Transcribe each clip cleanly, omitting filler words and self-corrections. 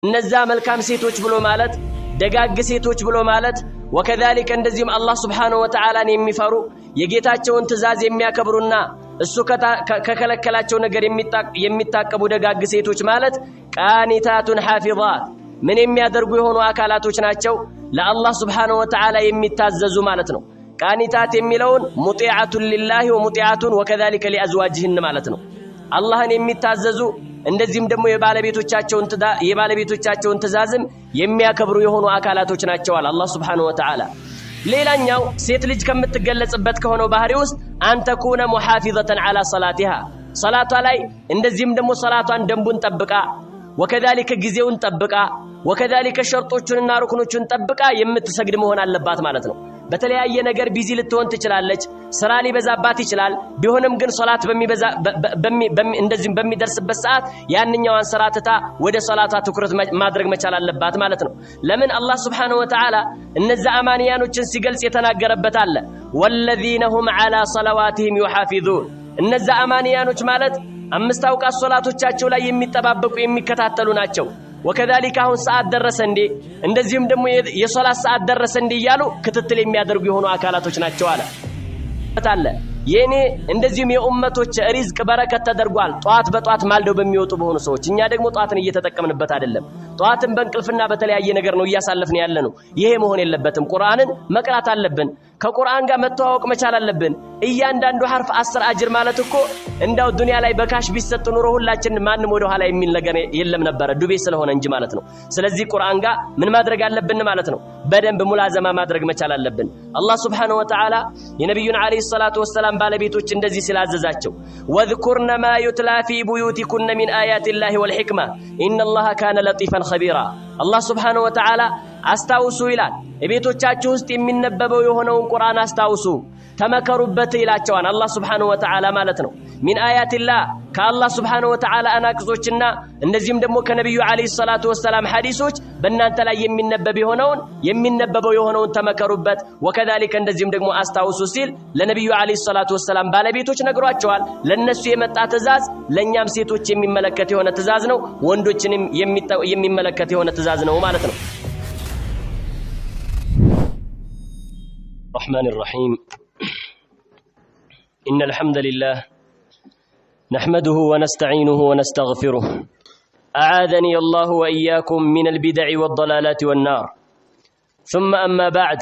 እነዛ መልካም ሴቶች ብሎ ማለት ደጋግ ሴቶች ብሎ ማለት ወከዛሊከ እንደዚህም አላህ Subhanahu Wa Ta'ala የሚፈሩ የጌታቸውን ትእዛዝ የሚያከብሩና እሱ ከከለከላቸው ነገር የሚታቀቡ ደጋግ ሴቶች ማለት ቃኒታቱን ሐፊዛት ምን የሚያደርጉ የሆኑ አካላቶች ናቸው ለአላህ Subhanahu Wa Ta'ala የሚታዘዙ ማለት ነው ቃኒታት የሚለውን ሙጢዓቱን ሊላሂ ወሙጢዓቱን ወከዛሊከ ሊአዝዋጅህን ማለት ነው አላህን የሚታዘዙ እንደዚህም ደግሞ የባለቤቶቻቸውን ትእዛዝም የሚያከብሩ የሆኑ አካላቶች ናቸው አላህ Subhanahu Wa Ta'ala ሌላኛው ሴት ልጅ ከምትገለጽበት ከሆነው ባህሪ ውስጥ አንተኩነ ሙሐፊዘተን ዐላ ሶላቲሃ ሶላቷ ላይ እንደዚህም ደግሞ ሶላቷን ደንቡን ጠብቃ ወከዛሊከ ጊዜውን ጠብቃ ወከዛሊከ ሸርጦቹንና ሩክኖቹን ጠብቃ የምትሰግድ መሆን አለባት ማለት ነው በተለያየ ነገር ቢዚ ልትሆን ትችላለች ስራ ሊበዛባት ይችላል ቢሆንም ግን ሶላት እንደዚህም በሚደርስበት ሰዓት ያንኛዋን ሰራተታ ወደ ሶላቷ ትኩረት ማድረግ መቻል አለባት ማለት ነው ለምን አላህ Subhanahu Wa Ta'ala እነዛ አማንያኖችን ሲገልጽ የተናገረበት አለ ወለዚነ ሁም ዐላ ሶላዋቲሂም ዩሐፊዙን እነዛ አማንያኖች ማለት አምስት አውቃት ሶላቶቻቸው ላይ የሚጠባበቁ የሚከታተሉ ናቸው ወከዛሊከ አሁን ሰዓት ደረሰ እንዴ እንደዚህም ደግሞ የሶላት ሰዓት ደረሰ እንዴ ይያሉ ክትትል የሚያደርጉ የሆኑ አካላቶች ናቸው አለ የኔ እንደዚህም የኡመቶች ሪዝቅ በረከት ተደርጓል ጧት በጧት ማልደው በሚወጡ በሆኑ ሰዎች እኛ ደግሞ ጧትን እየተጠቀምንበት አይደለም ጧትን በእንቅልፍና በተለያየ ነገር ነው እያሳለፍን ያለነው ይሄ መሆን የለበትም ቁርአንን መቅራት አለብን ከቁርአን ጋር መተዋወቅ መቻል አለብን እያንዳንዱ ሐርፍ 10 አጅር ማለት እኮ እንዳው ዱንያ ላይ በካሽ ቢሰጥ ኑሮ ሁላችን ማንንም ወደ ኋላ የሚል ነገር የለም ነበር ዱቤ ስለሆነ እንጂ ማለት ነው ስለዚህ ቁርአን ጋር ምን ማድረግ አለብን ማለት ነው በደንብ ሙላዘማ ማድረግ መቻል አለብን አላህ Subhanahu Wa Ta'ala የነብዩን አለይሂ ሰላቱ ወሰለም ባለቤቶች እንደዚህ ስላዘዛቸው ወذكرن ما يتلى في بيوتكن من آيات الله والحكمة إن الله كان لطيفا خبيرا الله Subhanahu Wa Ta'ala አስታውሱ ይላል እቤቶቻችሁ ውስጥ የሚነበበው የሆነውን ቁርአን አስታውሱ ተመከሩበት ይላቸዋል አላህ Subhanahu Wa Ta'ala ማለት ነው ሚን አያቲላህ ከአላህ Subhanahu Wa Ta'ala አናቅጾችና እንደዚህም ደግሞ ከነብዩ አለይሂ ሰላቱ ወሰለም ሐዲሶች በእናንተ ላይ የሚነበበው የሆነውን ተመከሩበት ወከዛሊከ እንደዚህም ደግሞ አስታውሱ ሲል ለነብዩ አለይሂ ሰላቱ ወሰለም ባለቤቶች ነግሯቸዋል ለነሱ የመጣ ትእዛዝ ለኛም ሴቶች የሚመለከት የሆነ ትእዛዝ ነው ወንዶችንም የሚመለከት የሆነ ትእዛዝ ነው ማለት ነው الرحمن الرحيم إن الحمد لله نحمده ونستعينه ونستغفره أعاذني الله وإياكم من البدع والضلالات والنار ثم أما بعد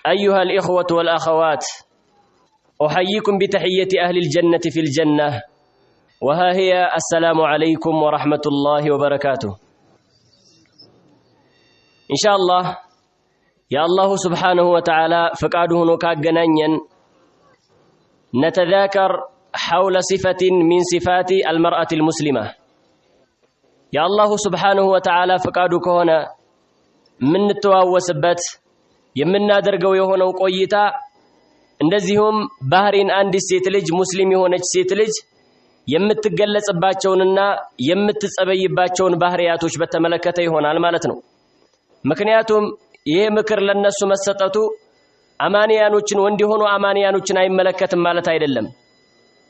أيها الإخوة والأخوات أحييكم بتحية أهل الجنة في الجنة وها هي السلام عليكم ورحمة الله وبركاته إن شاء الله يا الله سبحانه وتعالى فقاده نكاغنانين نتذاكر حول صفة من صفات المرأة المسلمة يا الله سبحانه وتعالى فقاده كهنا من التواوسبت የምናደርገው የሆነው ቆይታ እንደዚሁም ባህሪን አንድ ሴት ልጅ ሙስሊም የሆነች ሴት ልጅ የምትገለጽባቸውንና የምትጸበይባቸውን ባህሪያቶች በተመለከተ ይሆናል ማለት ነው ምክንያቱም ይሄ ምክር ለነሱ መሰጠቱ አማንያኖችን ወንድ ሆኖ አማንያኖችን አይመለከትም ማለት አይደለም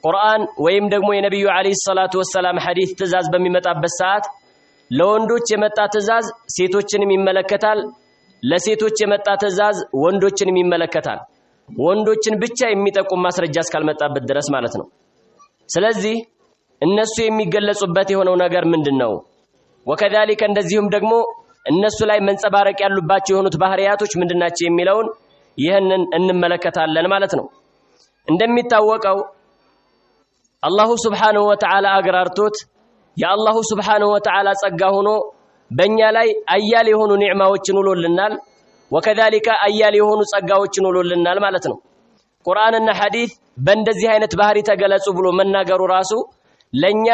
ቁርአን ወይም ደግሞ የነብዩ አለይሂ ሰላቱ ወሰለም ሐዲስ ትእዛዝ በሚመጣበት ሰዓት ለወንዶች የመጣ ትእዛዝ ሴቶችንም ይመለከታል ለሴቶች የመጣ ትእዛዝ ወንዶችንም ይመለከታል ወንዶችን ብቻ የሚጠቁም ማስረጃ እስካልመጣበት ድረስ ማለት ነው ስለዚህ እነሱ የሚገለጹበት የሆነው ነገር ምንድነው ወከዛሊከ እንደዚሁም ደግሞ እነሱ ላይ መንጸባረቅ ያሉባቸው የሆኑት ባህሪያቶች ምንድናቸው የሚለውን ይሄንን እንመለከታለን ማለት ነው እንደሚታወቀው አላሁ Subhanahu Wa Ta'ala አግራርቶት የአላሁ Subhanahu Wa Ta'ala ጸጋ ሆኖ በእኛ ላይ አያሌ የሆኑ ኒዕማዎችን ውሎልናል ወከዛሊከ አያሌ የሆኑ ጸጋዎችን ውሎልናል ማለት ነው ቁርአንና ሐዲስ በእንደዚህ አይነት ባህሪ ተገለጹ ብሎ መናገሩ ራሱ ለኛ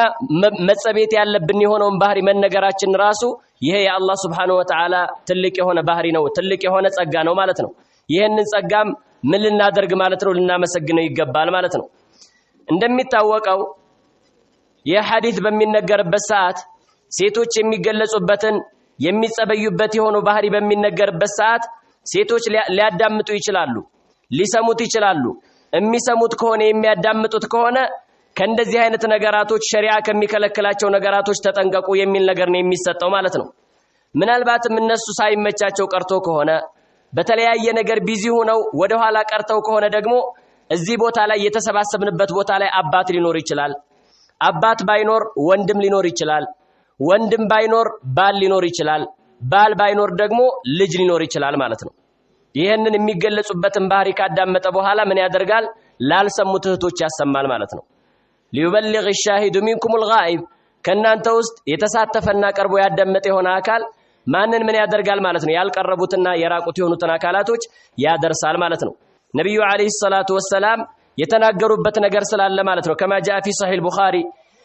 መጸቤት ያለብን የሆነውን ባህሪ መነገራችን ራሱ ይሄ የአላህ Subhanahu Wa Ta'ala ትልቅ የሆነ ባህሪ ነው ትልቅ የሆነ ጸጋ ነው ማለት ነው ይሄንን ጸጋም ምን ልናደርግ ማለት ነው ልናመሰግነው ይገባል ማለት ነው እንደሚታወቀው የሐዲስ በሚነገርበት ሰዓት ሴቶች የሚገለጹበትን የሚጸበዩበት የሆነው ባህሪ በሚነገርበት ሰዓት ሴቶች ሊያዳምጡ ይችላሉ ሊሰሙት ይችላሉ የሚሰሙት ከሆነ የሚያዳምጡት ከሆነ ከእንደዚህ አይነት ነገራቶች ሸሪዓ ከሚከለክላቸው ነገራቶች ተጠንቀቁ የሚል ነገር ነው የሚሰጠው ማለት ነው። ምናልባትም እነሱ ሳይመቻቸው ቀርቶ ከሆነ በተለያየ ነገር ቢዚ ሆነው ወደ ኋላ ቀርተው ከሆነ ደግሞ እዚህ ቦታ ላይ የተሰባሰብንበት ቦታ ላይ አባት ሊኖር ይችላል። አባት ባይኖር ወንድም ሊኖር ይችላል። ወንድም ባይኖር ባል ሊኖር ይችላል። ባል ባይኖር ደግሞ ልጅ ሊኖር ይችላል ማለት ነው። ይሄንን የሚገለጹበትን ባህሪ ካዳመጠ በኋላ ምን ያደርጋል? ላልሰሙት እህቶች ያሰማል ማለት ነው። ሊዩበልግ الشاهد منكم الغائب ከናንተ ውስጥ የተሳተፈና ቀርቦ ያዳመጠ የሆነ አካል ማንን ምን ያደርጋል ማለት ነው? ያልቀረቡትና የራቁት የሆኑትን አካላቶች ያደርሳል ማለት ነው። ነብዩ አለይሂ ሰላቱ ወሰላም የተናገሩበት ነገር ስላለ ማለት ነው። كما جاء في صحيح البخاري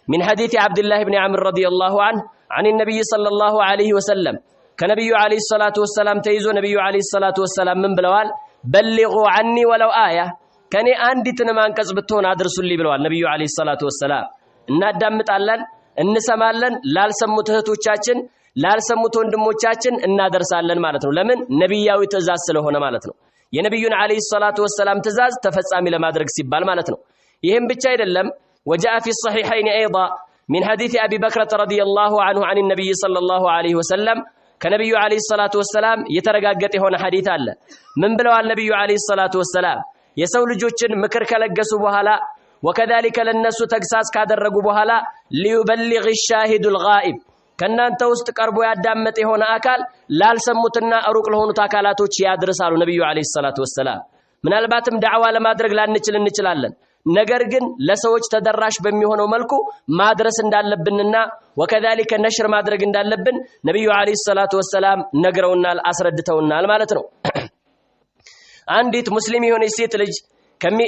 من حديث عبد الله بن عمرو رضي الله عنه عن النبي صلى الله عليه وسلم كنبي عليه الصلاة والسلام تيزو نبي عليه الصلاة والسلام من بلوال بلغوا عني ولو آية كان عندي تنمان كسبتون أدرسوا لي بلوال نبي عليه الصلاة والسلام እናዳምጥ አለን እንሰማለን ላልሰሙት እህቶቻችን ላልሰሙት ወንድሞቻችን እናደርሳለን ማለት ነው። ለምን ነብያዊ ትእዛዝ ስለሆነ ማለት ነው። የነብዩን አለይሂ ሰላቱ ወሰላም ትእዛዝ ተፈጻሚ ለማድረግ ሲባል ማለት ነው። ይሄም ብቻ አይደለም وجاء في الصحيحين أيضا من حديث أبي بكر رضي الله عنه عن النبي صلى الله عليه وسلم كنبي عليه الصلاة والسلام يترقاقت هنا حديث الله من بلوى النبي عليه الصلاة والسلام يسول جوجن مكر كلقسوا بهلا وكذلك للناس تقساس كادرقوا بهلا ليبلغ الشاهد الغائب كنا انت استقربوا يادامت هنا أكال لا لسمتنا أروق لهون تاكالاتوش يادرسالو نبي عليه الصلاة والسلام من الباتم دعوة لما درق لا نچلن ነገር ግን ለሰዎች ተደራሽ በሚሆነው መልኩ ማድረስ እንዳለብንና ወከذلك ነሽር ማድረግ እንዳለብን ነብዩ አለይሂ ሰላቱ ወሰላም ነግረውናል አስረድተውናል ማለት ነው። አንዲት ሙስሊም የሆነች ሴት ልጅ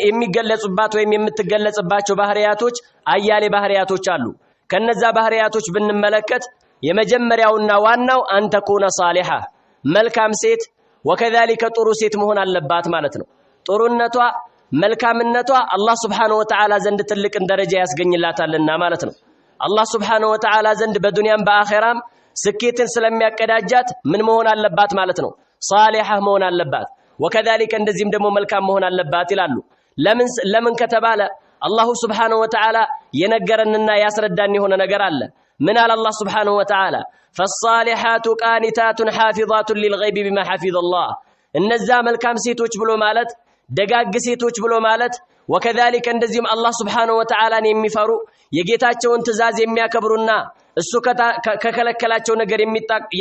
የሚገለጹባት ወይም የምትገለጽባቸው ባህሪያቶች አያሌ ባህሪያቶች አሉ። ከነዛ ባህሪያቶች ብንመለከት የመጀመሪያውና ዋናው አንተኩነ ሷሊሃ መልካም ሴት ወከذلك ጥሩ ሴት መሆን አለባት ማለት ነው። ጥሩነቷ መልካምነቷ አላህ Subhanahu Wa Ta'ala ዘንድ ትልቅ ደረጃ ያስገኝላታልና ማለት ነው። አላህ Subhanahu Wa Ta'ala ዘንድ በዱንያም በአኺራም ስኬትን ስለሚያቀዳጃት ምን መሆን አለባት ማለት ነው? ሷሊሃ መሆን አለባት። ወከذلك እንደዚህም ደግሞ መልካም መሆን አለባት ይላሉ። ለምን ከተባለ አላህ Subhanahu Wa Ta'ala የነገረንና ያስረዳን የሆነ ነገር አለ። ምን አለ አላህ Subhanahu Wa Ta'ala فالصالحات قانتات حافظات للغيب بما حفظ الله እነዛ መልካም ሴቶች ብሎ ማለት ደጋግ ሴቶች ብሎ ማለት ወከذلك እንደዚህም አላህ Subhanahu Wa Ta'ala የሚፈሩ የጌታቸውን ትእዛዝ የሚያከብሩና እሱ ከከለከላቸው ነገር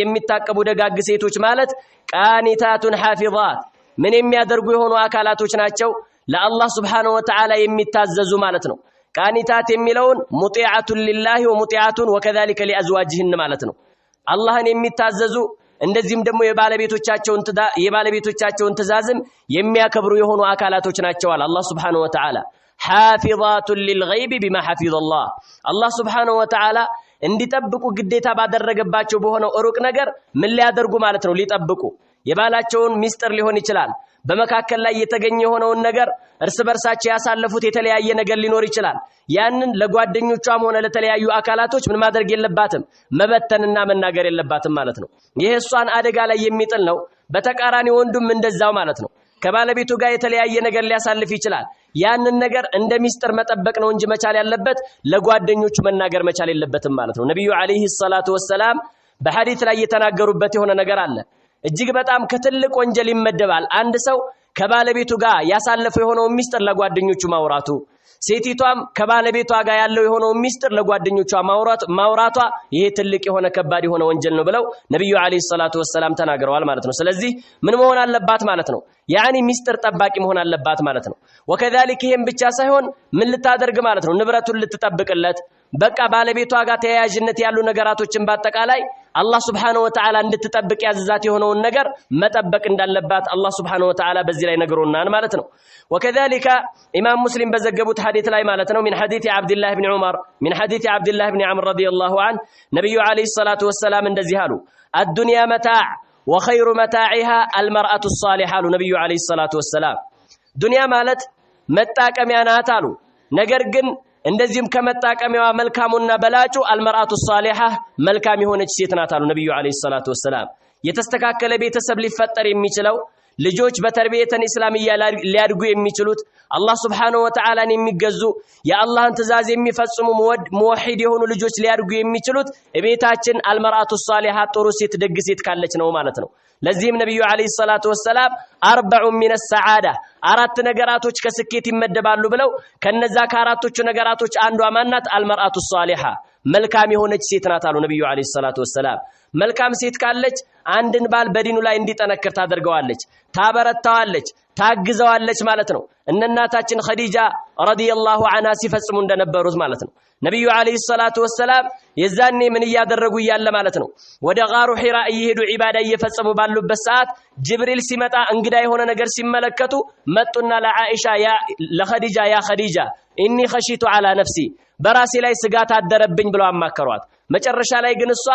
የሚታቀቡ ደጋግ ሴቶች ማለት ቃኒታቱን ሐፊዛት ምን የሚያደርጉ የሆኑ አካላቶች ናቸው ለአላህ Subhanahu Wa Ta'ala የሚታዘዙ ማለት ነው። ቃኒታት የሚለውን ሙጢዓቱን ሊላሂ ወሙጢዓቱን ወከذلك لأزواجهن ማለት ነው። አላህን የሚታዘዙ እንደዚህም ደግሞ የባለቤቶቻቸውን ትእዛዝም የሚያከብሩ የሆኑ አካላቶች ናቸው አለ አላህ Subhanahu Wa Ta'ala حافظات للغيب بما حفظ الله አላህ Subhanahu Wa Ta'ala እንዲጠብቁ ግዴታ ባደረገባቸው በሆነው ሩቅ ነገር ምን ሊያደርጉ ማለት ነው ሊጠብቁ የባላቸውን ሚስጥር ሊሆን ይችላል በመካከል ላይ የተገኘ የሆነውን ነገር እርስ በርሳቸው ያሳለፉት የተለያየ ነገር ሊኖር ይችላል ያንን ለጓደኞቿም ሆነ ለተለያዩ አካላቶች ምን ማድረግ የለባትም መበተንና መናገር የለባትም ማለት ነው። ይሄ እሷን አደጋ ላይ የሚጥል ነው። በተቃራኒ ወንዱም እንደዛው ማለት ነው። ከባለቤቱ ጋር የተለያየ ነገር ሊያሳልፍ ይችላል ያንን ነገር እንደ ሚስጥር መጠበቅ ነው እንጂ መቻል ያለበት ለጓደኞቹ መናገር መቻል የለበትም ማለት ነው። ነብዩ አለይሂ ሰላቱ ወሰላም በሐዲስ ላይ የተናገሩበት የሆነ ነገር አለ። እጅግ በጣም ከትልቅ ወንጀል ይመደባል አንድ ሰው ከባለቤቱ ጋር ያሳለፈው የሆነው ሚስጥር ለጓደኞቹ ማውራቱ ሴቲቷም ከባለቤቷ ጋር ያለው የሆነው ሚስጥር ለጓደኞቿ ማውራቷ ይሄ ትልቅ የሆነ ከባድ የሆነ ወንጀል ነው ብለው ነብዩ አለይሂ ሰላቱ ወሰላም ተናግረዋል ማለት ነው። ስለዚህ ምን መሆን አለባት ማለት ነው? ያኒ ሚስጥር ጠባቂ መሆን አለባት ማለት ነው። ወከذلك ይሄም ብቻ ሳይሆን ምን ልታደርግ ማለት ነው? ንብረቱን ልትጠብቅለት በቃ ባለቤቷ ጋር ተያያዥነት ያሉ ነገራቶችን በአጠቃላይ አላህ Subhanahu Wa Ta'ala እንድትጠብቅ ያዘዛት የሆነውን ነገር መጠበቅ እንዳለባት አላህ Subhanahu Wa Ta'ala በዚህ ላይ ነግሮናል ማለት ነው። وكذلك امام مسلم በዘገቡት ሐዲስ ላይ ማለት ነው من حديث عبد الله بن عمر من حديث عبد الله بن عمرو رضي الله عنه نبي عليه الصلاه والسلام እንደዚህ አሉ الدنيا متاع وخير متاعها المرأة الصالحة نبي عليه الصلاه والسلام ዱንያ ማለት መጣቀሚያ ናት አሉ። ነገር ግን እንደዚህም ከመጣቀሚያዋ መልካሙና በላጩ አልመርአቱ ሷሊሃ መልካም የሆነች ሴት ናት አሉ ነብዩ አለይሂ ሰላቱ ወሰለም። የተስተካከለ ቤተሰብ ሊፈጠር የሚችለው ልጆች በተርቢየተን እስላሚያ ሊያድጉ የሚችሉት አላህ Subhanahu Wa Ta'ala የሚገዙ የአላህን ትእዛዝ የሚፈጽሙ ሙወሂድ የሆኑ ልጆች ሊያድጉ የሚችሉት እቤታችን አልመርአቱ ሷሊሃ ጥሩ ሴት ደግ ሴት ካለች ነው ማለት ነው። ለዚህም ነብዩ አለይሂ ሰላቱ ወሰለም 40 ሚነ ሰዓዳ አራት ነገራቶች ከስኬት ይመደባሉ ብለው ከነዛ ከአራቶቹ ነገራቶች አንዷ ማናት? አልመርአቱ ሷሊሃ መልካም የሆነች ሴት ናት አሉ ነብዩ አለይሂ ሰላቱ ወሰለም። መልካም ሴት ካለች አንድን ባል በዲኑ ላይ እንዲጠነክር ታደርገዋለች፣ ታበረታዋለች፣ ታግዘዋለች ማለት ነው። እናታችን ኸዲጃ ረዲየላሁ ዐንሃ ሲፈጽሙ እንደነበሩት ማለት ነው። ነብዩ አለይሂ ሰላቱ ወሰለም የዛኔ ምን ያደረጉ ያለ ማለት ነው ወደ ጋሩ ሒራ እየሄዱ ዒባዳ እየፈጸሙ ባሉበት ሰዓት ጅብሪል ሲመጣ እንግዳ የሆነ ነገር ሲመለከቱ መጡና ለዓኢሻ ለኸዲጃ ያ ኸዲጃ ኢኒ ኸሺቱ ዐላ ነፍሲ በራሴ ላይ ስጋት አደረብኝ ብለው አማከሯት። መጨረሻ ላይ ግን እሷ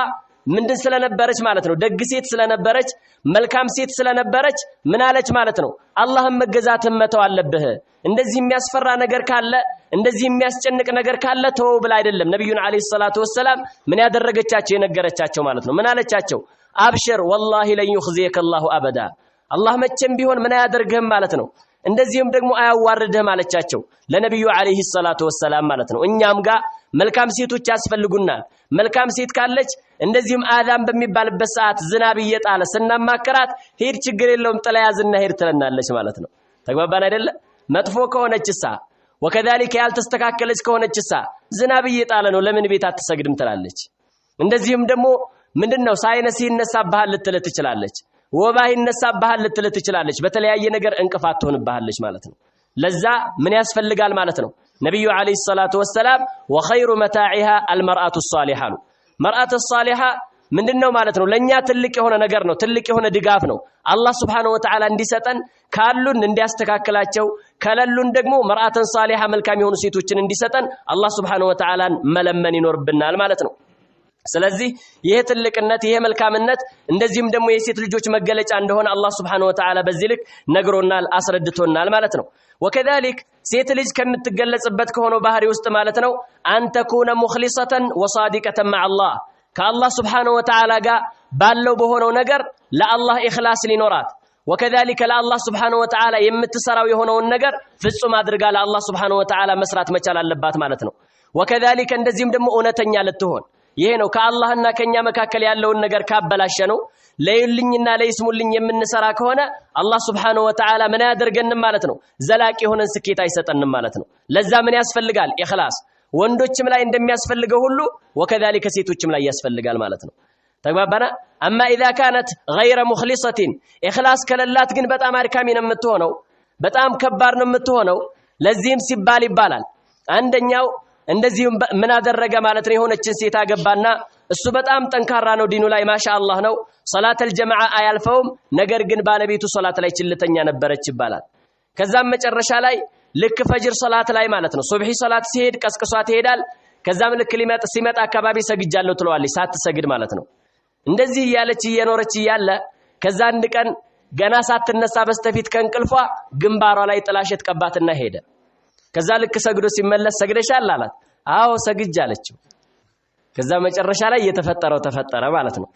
ምንድን ስለነበረች ማለት ነው ደግ ሴት ስለነበረች መልካም ሴት ስለነበረች ምን አለች ማለት ነው አላህን መገዛትን መተው አለብህ። እንደዚህ የሚያስፈራ ነገር ካለ እንደዚህ የሚያስጨንቅ ነገር ካለ ተው ብላ አይደለም ነብዩን አለይሂ ሰላቱ ወሰለም ምን ያደረገቻቸው የነገረቻቸው ማለት ነው። ምን አለቻቸው? አብሽር ወላሂ ለን ይخزيك الله ابدا አላህ መቼም ቢሆን ምን ያደርግህም ማለት ነው። እንደዚህም ደግሞ አያዋርድህም አለቻቸው ለነብዩ አለይሂ ሰላቱ ወሰለም ማለት ነው። እኛም ጋር መልካም ሴቶች ያስፈልጉናል። መልካም ሴት ካለች እንደዚህም አዳም በሚባልበት ሰዓት ዝናብ እየጣለ ስናማከራት ሄድ ችግር የለውም ጥላ ያዝና ሄድ ትለናለች ማለት ነው። ተግባባን አይደለ? መጥፎ ከሆነችሳ ወከذلك ያልተስተካከለች ከሆነችሳ ዝናብ እየጣለ ነው ለምን ቤት አትሰግድም ትላለች። እንደዚህም ደግሞ ምንድነው ሳይነስ ይነሳብሃል ልትል ትችላለች፣ ወባ ይነሳብሃል ልትል ትችላለች። በተለያየ ነገር እንቅፋት ትሆንብሃለች ማለት ነው። ለዛ ምን ያስፈልጋል ማለት ነው ነብዩ አለይሂ ሰላቱ ወሰለም ወኸይሩ መታዒሃ አልመርአቱ ሷሊሃ መርአቱ ሷሊሃ ምንድነው ማለት ነው ለኛ ትልቅ የሆነ ነገር ነው፣ ትልቅ የሆነ ድጋፍ ነው። አላህ Subhanahu Wa Ta'ala እንዲሰጠን ካሉን እንዲያስተካክላቸው ከለሉን ደግሞ መርአተን ሷሊሃ መልካም የሆኑ ሴቶችን እንዲሰጠን አላህ Subhanahu Wa Ta'ala መለመን ይኖርብናል ማለት ነው። ስለዚህ ይሄ ትልቅነት ይሄ መልካምነት እንደዚህም ደግሞ የሴት ልጆች መገለጫ እንደሆነ አላህ Subhanahu Wa Ta'ala በዚህ ልክ ነግሮናል፣ አስረድቶናል ማለት ነው። وكذلك ሴት ልጅ ከምትገለጽበት ከሆነው ባህሪ ውስጥ ማለት ነው አንተኩነ ሙኽሊሰተን ወሳዲቀተን مع الله ከአላህ Subhanahu Wa Ta'ala ጋር ባለው በሆነው ነገር ለአላህ ኢኽላስ ሊኖራት وكذلك ለአላህ Subhanahu Wa Ta'ala የምትሰራው የሆነውን ነገር ፍጹም አድርጋ ለአላህ Subhanahu Wa Ta'ala መስራት መቻል አለባት ማለት ነው። وكذلك እንደዚህም ደግሞ እውነተኛ ልትሆን ይሄ ነው ከአላህና ከኛ መካከል ያለውን ነገር ካበላሸ ነው ለይልኝና ለይስሙልኝ የምንሰራ ከሆነ አላህ Subhanahu Wa Ta'ala ምን ያደርገንም ማለት ነው ዘላቂ የሆነን ስኬት አይሰጠንም ማለት ነው። ለዛ ምን ያስፈልጋል? ኢኽላስ ወንዶችም ላይ እንደሚያስፈልገው ሁሉ وكذلك ሴቶችም ላይ ያስፈልጋል ማለት ነው። ተግባባና اما اذا كانت غير مخلصه ኢኽላስ ከለላት ግን በጣም አድካሚ ነው የምትሆነው፣ በጣም ከባድ ነው የምትሆነው። ለዚህም ሲባል ይባላል አንደኛው እንደዚህም ምን አደረገ ማለት ነው የሆነችን ሴት አገባና እሱ በጣም ጠንካራ ነው ዲኑ ላይ ማሻአላህ ነው ሶላተል ጀማዓ አያልፈውም፣ ነገር ግን ባለቤቱ ሶላት ላይ ችልተኛ ነበረች ይባላል። ከዛም መጨረሻ ላይ ልክ ፈጅር ሶላት ላይ ማለት ነው ሱብሂ ሶላት ሲሄድ ቀስቅሷት ይሄዳል። ከዛም ልክ ሲመጣ አካባቢ ሰግጃለሁ ትለዋለች ሳትሰግድ ማለት ነው። እንደዚህ እያለች እየኖረች እያለ ከዛ አንድ ቀን ገና ሳትነሳ በስተፊት ከእንቅልፏ ግንባሯ ላይ ጥላሸት ቀባትና ሄደ። ከዛ ልክ ሰግዶ ሲመለስ ሰግደሻል አላት። አዎ ሰግጃለችው። ከዛ መጨረሻ ላይ የተፈጠረው ተፈጠረ ማለት ነው።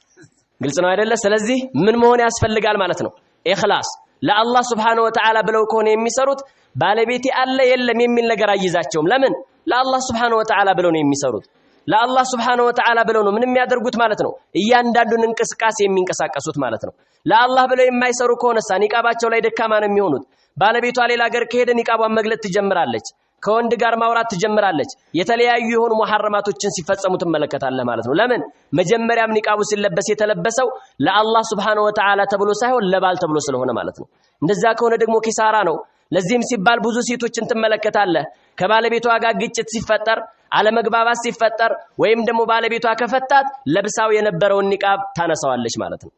ግልጽ ነው አይደለ? ስለዚህ ምን መሆን ያስፈልጋል ማለት ነው ኢኽላስ ለአላህ Subhanahu Wa Ta'ala ብለው ከሆነ የሚሰሩት ባለቤቴ አለ የለም የሚል ነገር አይዛቸውም። ለምን? ለአላህ Subhanahu Wa Ta'ala ብለው ነው የሚሰሩት። ለአላህ Subhanahu Wa Ta'ala ብለው ነው ምንም ያደርጉት ማለት ነው እያንዳንዱን እንቅስቃሴ የሚንቀሳቀሱት ማለት ነው። ለአላህ ብለው የማይሰሩ ከሆነሳ ኒቃባቸው ላይ ደካማ ነው የሚሆኑት። ባለቤቷ ሌላ ሀገር ከሄደ ኒቃቧን መግለጥ ትጀምራለች፣ ከወንድ ጋር ማውራት ትጀምራለች፣ የተለያዩ የሆኑ ሙሐረማቶችን ሲፈጸሙ ትመለከታለህ ማለት ነው። ለምን? መጀመሪያም ኒቃቡ ሲለበስ የተለበሰው ለአላህ Subhanahu Wa Ta'ala ተብሎ ሳይሆን ለባል ተብሎ ስለሆነ ማለት ነው። እንደዛ ከሆነ ደግሞ ኪሳራ ነው። ለዚህም ሲባል ብዙ ሴቶችን ትመለከታለህ ከባለቤቷ ጋር ግጭት ሲፈጠር አለመግባባት ሲፈጠር ወይም ደግሞ ባለቤቷ ከፈታት ለብሳው የነበረውን ኒቃብ ታነሳዋለች ማለት ነው።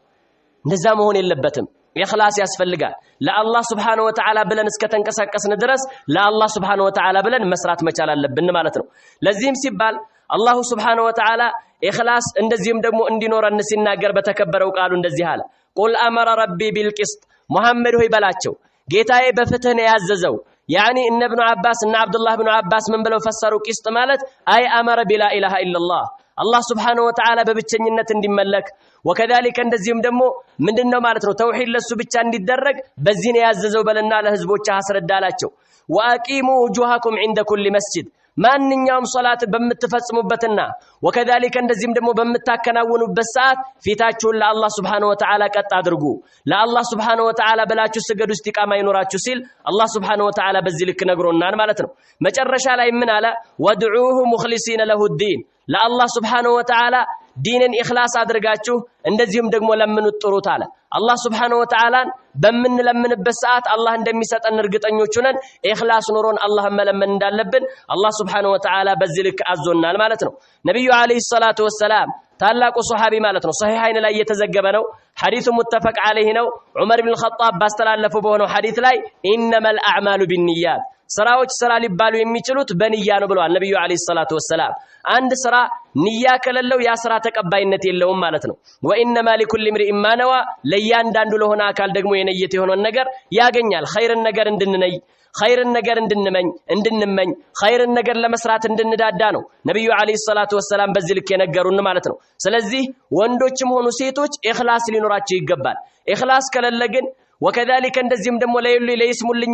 እንደዛ መሆን የለበትም። ኢኽላስ ያስፈልጋል። ለአላህ Subhanahu Wa Ta'ala ብለን እስከተንቀሳቀስን ድረስ ለአላህ Subhanahu Wa Ta'ala ብለን መስራት መቻል አለብን ማለት ነው። ለዚህም ሲባል አላህ Subhanahu Wa Ta'ala ኢኽላስ እንደዚህም ደግሞ እንዲኖረን ሲናገር በተከበረው ቃሉ እንደዚህ አለ ቁል አመረ ረቢ ቢልቂስጥ ሙሐመድ ሆይ በላቸው ጌታዬ በፍትህ ነው ያዘዘው። ያኒ እነ ኢብኑ አባስ እና አብዱላህ ኢብኑ አባስ ምን ብለው ፈሰሩ ቂስጥ ማለት አይ አመረ ቢላ ኢላሃ ኢላላህ الله سبحانه وتعالى ببتشنينة እንዲመለክ وكذلك እንደዚህም ደግሞ ምንድነው ማለት ነው ተውሂድ ለሱ ብቻ እንዲደረግ በዚህ ነው ያዘዘው በለና ለህዝቦች አስረዳላቸው واقيموا وجوهكم عند كل مسجد ማንኛውም ሶላት በመተፈጽሙበትና وكذلك እንደዚህም ደግሞ በመታከናወኑበት ሰዓት ፊታችሁን ለአላህ Subhanahu Wa Ta'ala ቀጥ አድርጉ ለአላህ Subhanahu Wa Ta'ala በላችሁ ስገዱ እስቲቃማ ይኖራችሁ ሲል አላህ Subhanahu Wa Ta'ala በዚህ ልክ ነግሮናል ማለት ነው መጨረሻ ላይ ምን አለ ወድዑሁ ሙኽሊሲነ ለሁ الدين ለአላህ Subhanahu Wa Ta'ala ዲንን ኢኽላስ አድርጋችሁ እንደዚህም ደግሞ ለምኑት ጥሩት አለ አላህ Subhanahu Wa Ta'ala በመንለምንበት ሰዓት አላህ እንደሚሰጠን እርግጠኞች ነን ኢኽላስ ኑሮን አላህ መለመን እንዳለብን አላህ Subhanahu Wa Ta'ala በዚህ ልክ አዞናል ማለት ነው ነብዩ አለይሂ ሰላቱ ወሰላም ታላቁ ሱሐቢ ማለት ነው ሶሂሃይን ላይ የተዘገበ ነው ሐዲሱ ሙተፈቅ ዐለይሂ ነው ዑመር ኢብኑ አልኸጣብ ባስተላለፈው በሆነው ሐዲስ ላይ ኢነመል አዕማሉ ቢንኒያት ስራዎች ስራ ሊባሉ የሚችሉት በንያ ነው ብለዋል ነብዩ አለይሂ ሰላቱ ወሰላም አንድ ስራ ንያ ከሌለው ያ ስራ ተቀባይነት የለውም ማለት ነው ወኢነማ ሊኩል ኢምሪኢን ማ ነዋ ለያንዳንዱ ለሆነ አካል ደግሞ የነየተ የሆነን ነገር ያገኛል ኸይርን ነገር እንድንነይ ኸይርን ነገር እንድንመኝ ኸይርን ነገር ለመስራት እንድንዳዳ ነው ነብዩ አለይሂ ሰላቱ ወሰላም በዚህ ልክ የነገሩን ማለት ነው ስለዚህ ወንዶችም ሆኑ ሴቶች ኢኽላስ ሊኖራቸው ይገባል ኢኽላስ ከሌለ ግን وكذلك እንደዚህም ደግሞ ለይስሙልኝ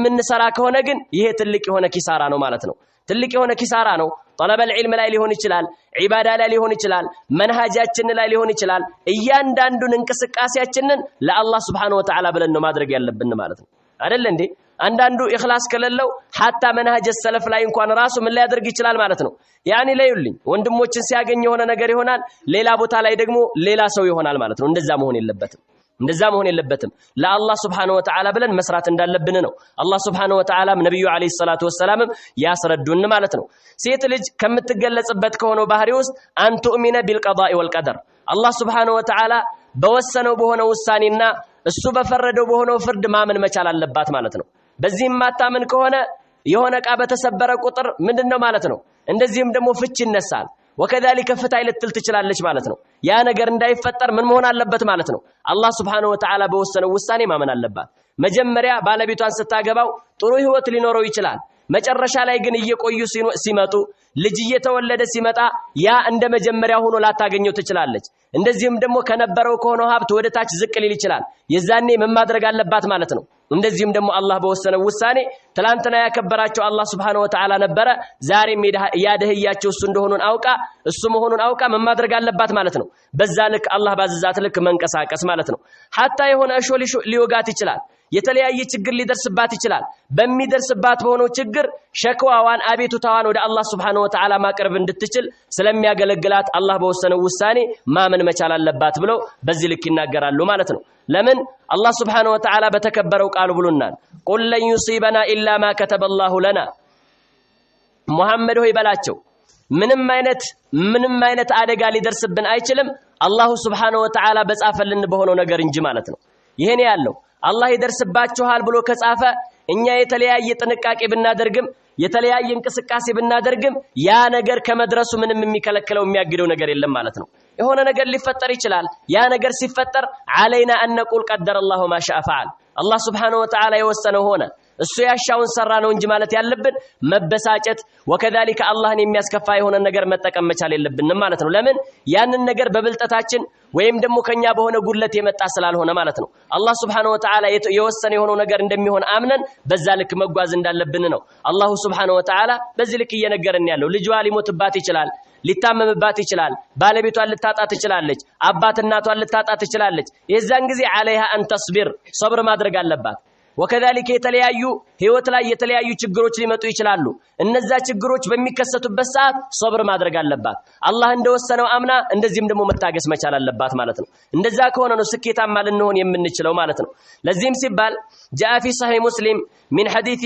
ምን ሰራ ከሆነ ግን ይሄ ትልቅ የሆነ ኪሳራ ነው ማለት ነው ትልቅ የሆነ ኪሳራ ነው طلب العلم ላይ ሊሆን ይችላል ዒባዳ ላይ ሊሆን ይችላል መንሃጃችን ላይ ሊሆን ይችላል እያንዳንዱን እንቅስቃሴያችንን ለአላህ Subhanahu Wa Ta'ala ብለን ነው ማድረግ ያለብን ማለት ነው አይደል እንዴ አንዳንዱ ኢኽላስ ከሌለው حتى መንሃጀ ሰለፍ ላይ እንኳን ራሱ ምን ላይ ያደርግ ይችላል ማለት ነው ያኒ ለይልኝ ወንድሞችን ሲያገኝ የሆነ ነገር ይሆናል ሌላ ቦታ ላይ ደግሞ ሌላ ሰው ይሆናል ማለት ነው እንደዛ መሆን የለበትም ለአላህ Subhanahu Wa Ta'ala ብለን መስራት እንዳለብን ነው አላህ Subhanahu Wa Ta'ala ነብዩ አለይሂ ሰላቱ ወሰላም ያስረዱን ማለት ነው ሴት ልጅ ከምትገለጽበት ከሆነው ባህሪ ውስጥ አንቱ ኡሚነ ቢልቀዳኢ ወልቀደር አላህ Subhanahu Wa Ta'ala በወሰነው በሆነው ውሳኔና እሱ በፈረደው በሆነው ፍርድ ማመን መቻል አለባት ማለት ነው በዚህም ማታመን ከሆነ የሆነ ቃ በተሰበረ ቁጥር ምንድነው ማለት ነው እንደዚህም ደግሞ ፍች ይነሳል وكذلك ፍታይ ልትል ትችላለች ማለት ነው ያ ነገር እንዳይፈጠር ምን መሆን አለበት ማለት ነው አላህ Subhanahu Wa Ta'ala በወሰነው ውሳኔ ማመን አለባት መጀመሪያ ባለቤቷን ስታገባው ጥሩ ህይወት ሊኖረው ይችላል መጨረሻ ላይ ግን እየቆዩ ሲመጡ ልጅ እየተወለደ ሲመጣ ያ እንደ መጀመሪያ ሆኖ ላታገኘው ትችላለች እንደዚህም ደግሞ ከነበረው ከሆነ ሀብት ወደ ታች ዝቅ ሊል ይችላል የዛኔ ምን ማድረግ አለባት ማለት ነው እንደዚህም ደግሞ አላህ በወሰነው ውሳኔ ትላንትና ያከበራቸው አላህ Subhanahu Wa Ta'ala ነበረ ዛሬም ያደህያቸው እሱ እንደሆነን አውቃ እሱ መሆኑን አውቃ ምን ማድረግ አለባት ማለት ነው በዛ ልክ አላህ ባዘዛት ልክ መንቀሳቀስ ማለት ነው hatta የሆነ እሾህ ሊወጋት ይችላል የተለያየ ችግር ሊደርስባት ይችላል በሚደርስባት በሆነው ችግር ሸክዋዋን አቤቱታዋን ወደ አላህ Subhanahu Wa Ta'ala ማቅረብ እንድትችል ስለሚያገለግላት አላህ በወሰነው ውሳኔ ማመን መቻል አለባት ብለው በዚህ ልክ ይናገራሉ ማለት ነው ለምን አላህ Subhanahu Wa Ta'ala በተከበረው ቃል ብሎናል ቁል ለን ዩሲበና ኢላ ማ ከተበላሁ ለና ሙሐመድ ሆይ በላቸው ምንም አይነት አደጋ ሊደርስብን አይችልም አላህ Subhanahu Wa Ta'ala በጻፈልን በሆነው ነገር እንጂ ማለት ነው ይሄን ያለው አላህ ይደርስባችኋል ብሎ ከጻፈ እኛ የተለያየ ጥንቃቄ ብናደርግም የተለያየ እንቅስቃሴ ብናደርግም ያ ነገር ከመድረሱ ምንም የሚከለክለው የሚያግደው ነገር የለም ማለት ነው የሆነ ነገር ሊፈጠር ይችላል ያ ነገር ሲፈጠር علينا ان نقول قدر الله ما شاء فعل الله Subhanahu Wa Ta'ala የወሰነው ሆነ እሱ ያሻውን ሰራ ነው እንጂ ማለት ያለብን መበሳጨት وكذلك አላህን የሚያስከፋ የሆነ ነገር መጠቀም መቻል የለብንም ማለት ነው ለምን ያንን ነገር በብልጠታችን ወይም ደግሞ ከኛ በሆነ ጉድለት የመጣ ስላልሆነ ማለት ነው አላህ Subhanahu Wa Ta'ala የወሰነ የሆነው ነገር እንደሚሆን አምነን በዛ ልክ መጓዝ እንዳለብን ነው አላህ Subhanahu Wa Ta'ala በዚህ ልክ እየነገረን ያለው ልጅዋ ሊሞትባት ይችላል ሊታመምባት ይችላል ባለቤቷን ልታጣ ትችላለች አባት እናቷን ልታጣ ትችላለች የዛን ጊዜ عليها ان تصبر صبر ማድረግ አለባት وكذلك የተለያዩ ህይወት ላይ የተለያዩ ችግሮች ሊመጡ ይችላሉ እነዛ ችግሮች በሚከሰቱበት ሰዓት صبر ማድረግ አለባት አላህ እንደወሰነው አምና እንደዚህም ደግሞ መታገስ መቻል አለባት ማለት ነው እንደዛ ከሆነ ነው ስኬታማ ልንሆን የምንችለው ማለት ነው ለዚህም ሲባል جاء في صحيح مسلم من حديث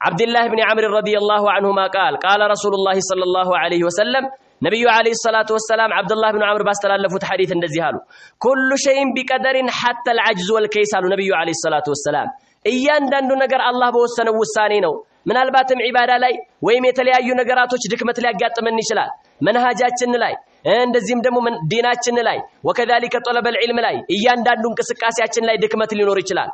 عبد الله بن عمرو رضي الله عنهما قال رسول الله صلى الله عليه وسلم ነብዩ አለይሂ ሰላቱ ወሰለም አብዱላህ ኢብኑ ዐምር ባስተላለፉት ሐዲስ እንደዚህ አሉ ኩሉ ሸይን ቢቀደሪን حتى العجز والكيس አሉ ነብዩ አለይሂ ሰላቱ ወሰለም እያንዳንዱ ነገር አላህ በወሰነው ውሳኔ ነው ምናልባትም ዒባዳ ላይ ወይም የተለያዩ ነገራቶች ድክመት ሊያጋጥመን ይችላል መንሃጃችን ላይ እንደዚህም ደግሞ ዲናችን ላይ وكذلك طلب العلم ላይ እያንዳንዱ እንቅስቃሴያችን ላይ ድክመት ሊኖር ይችላል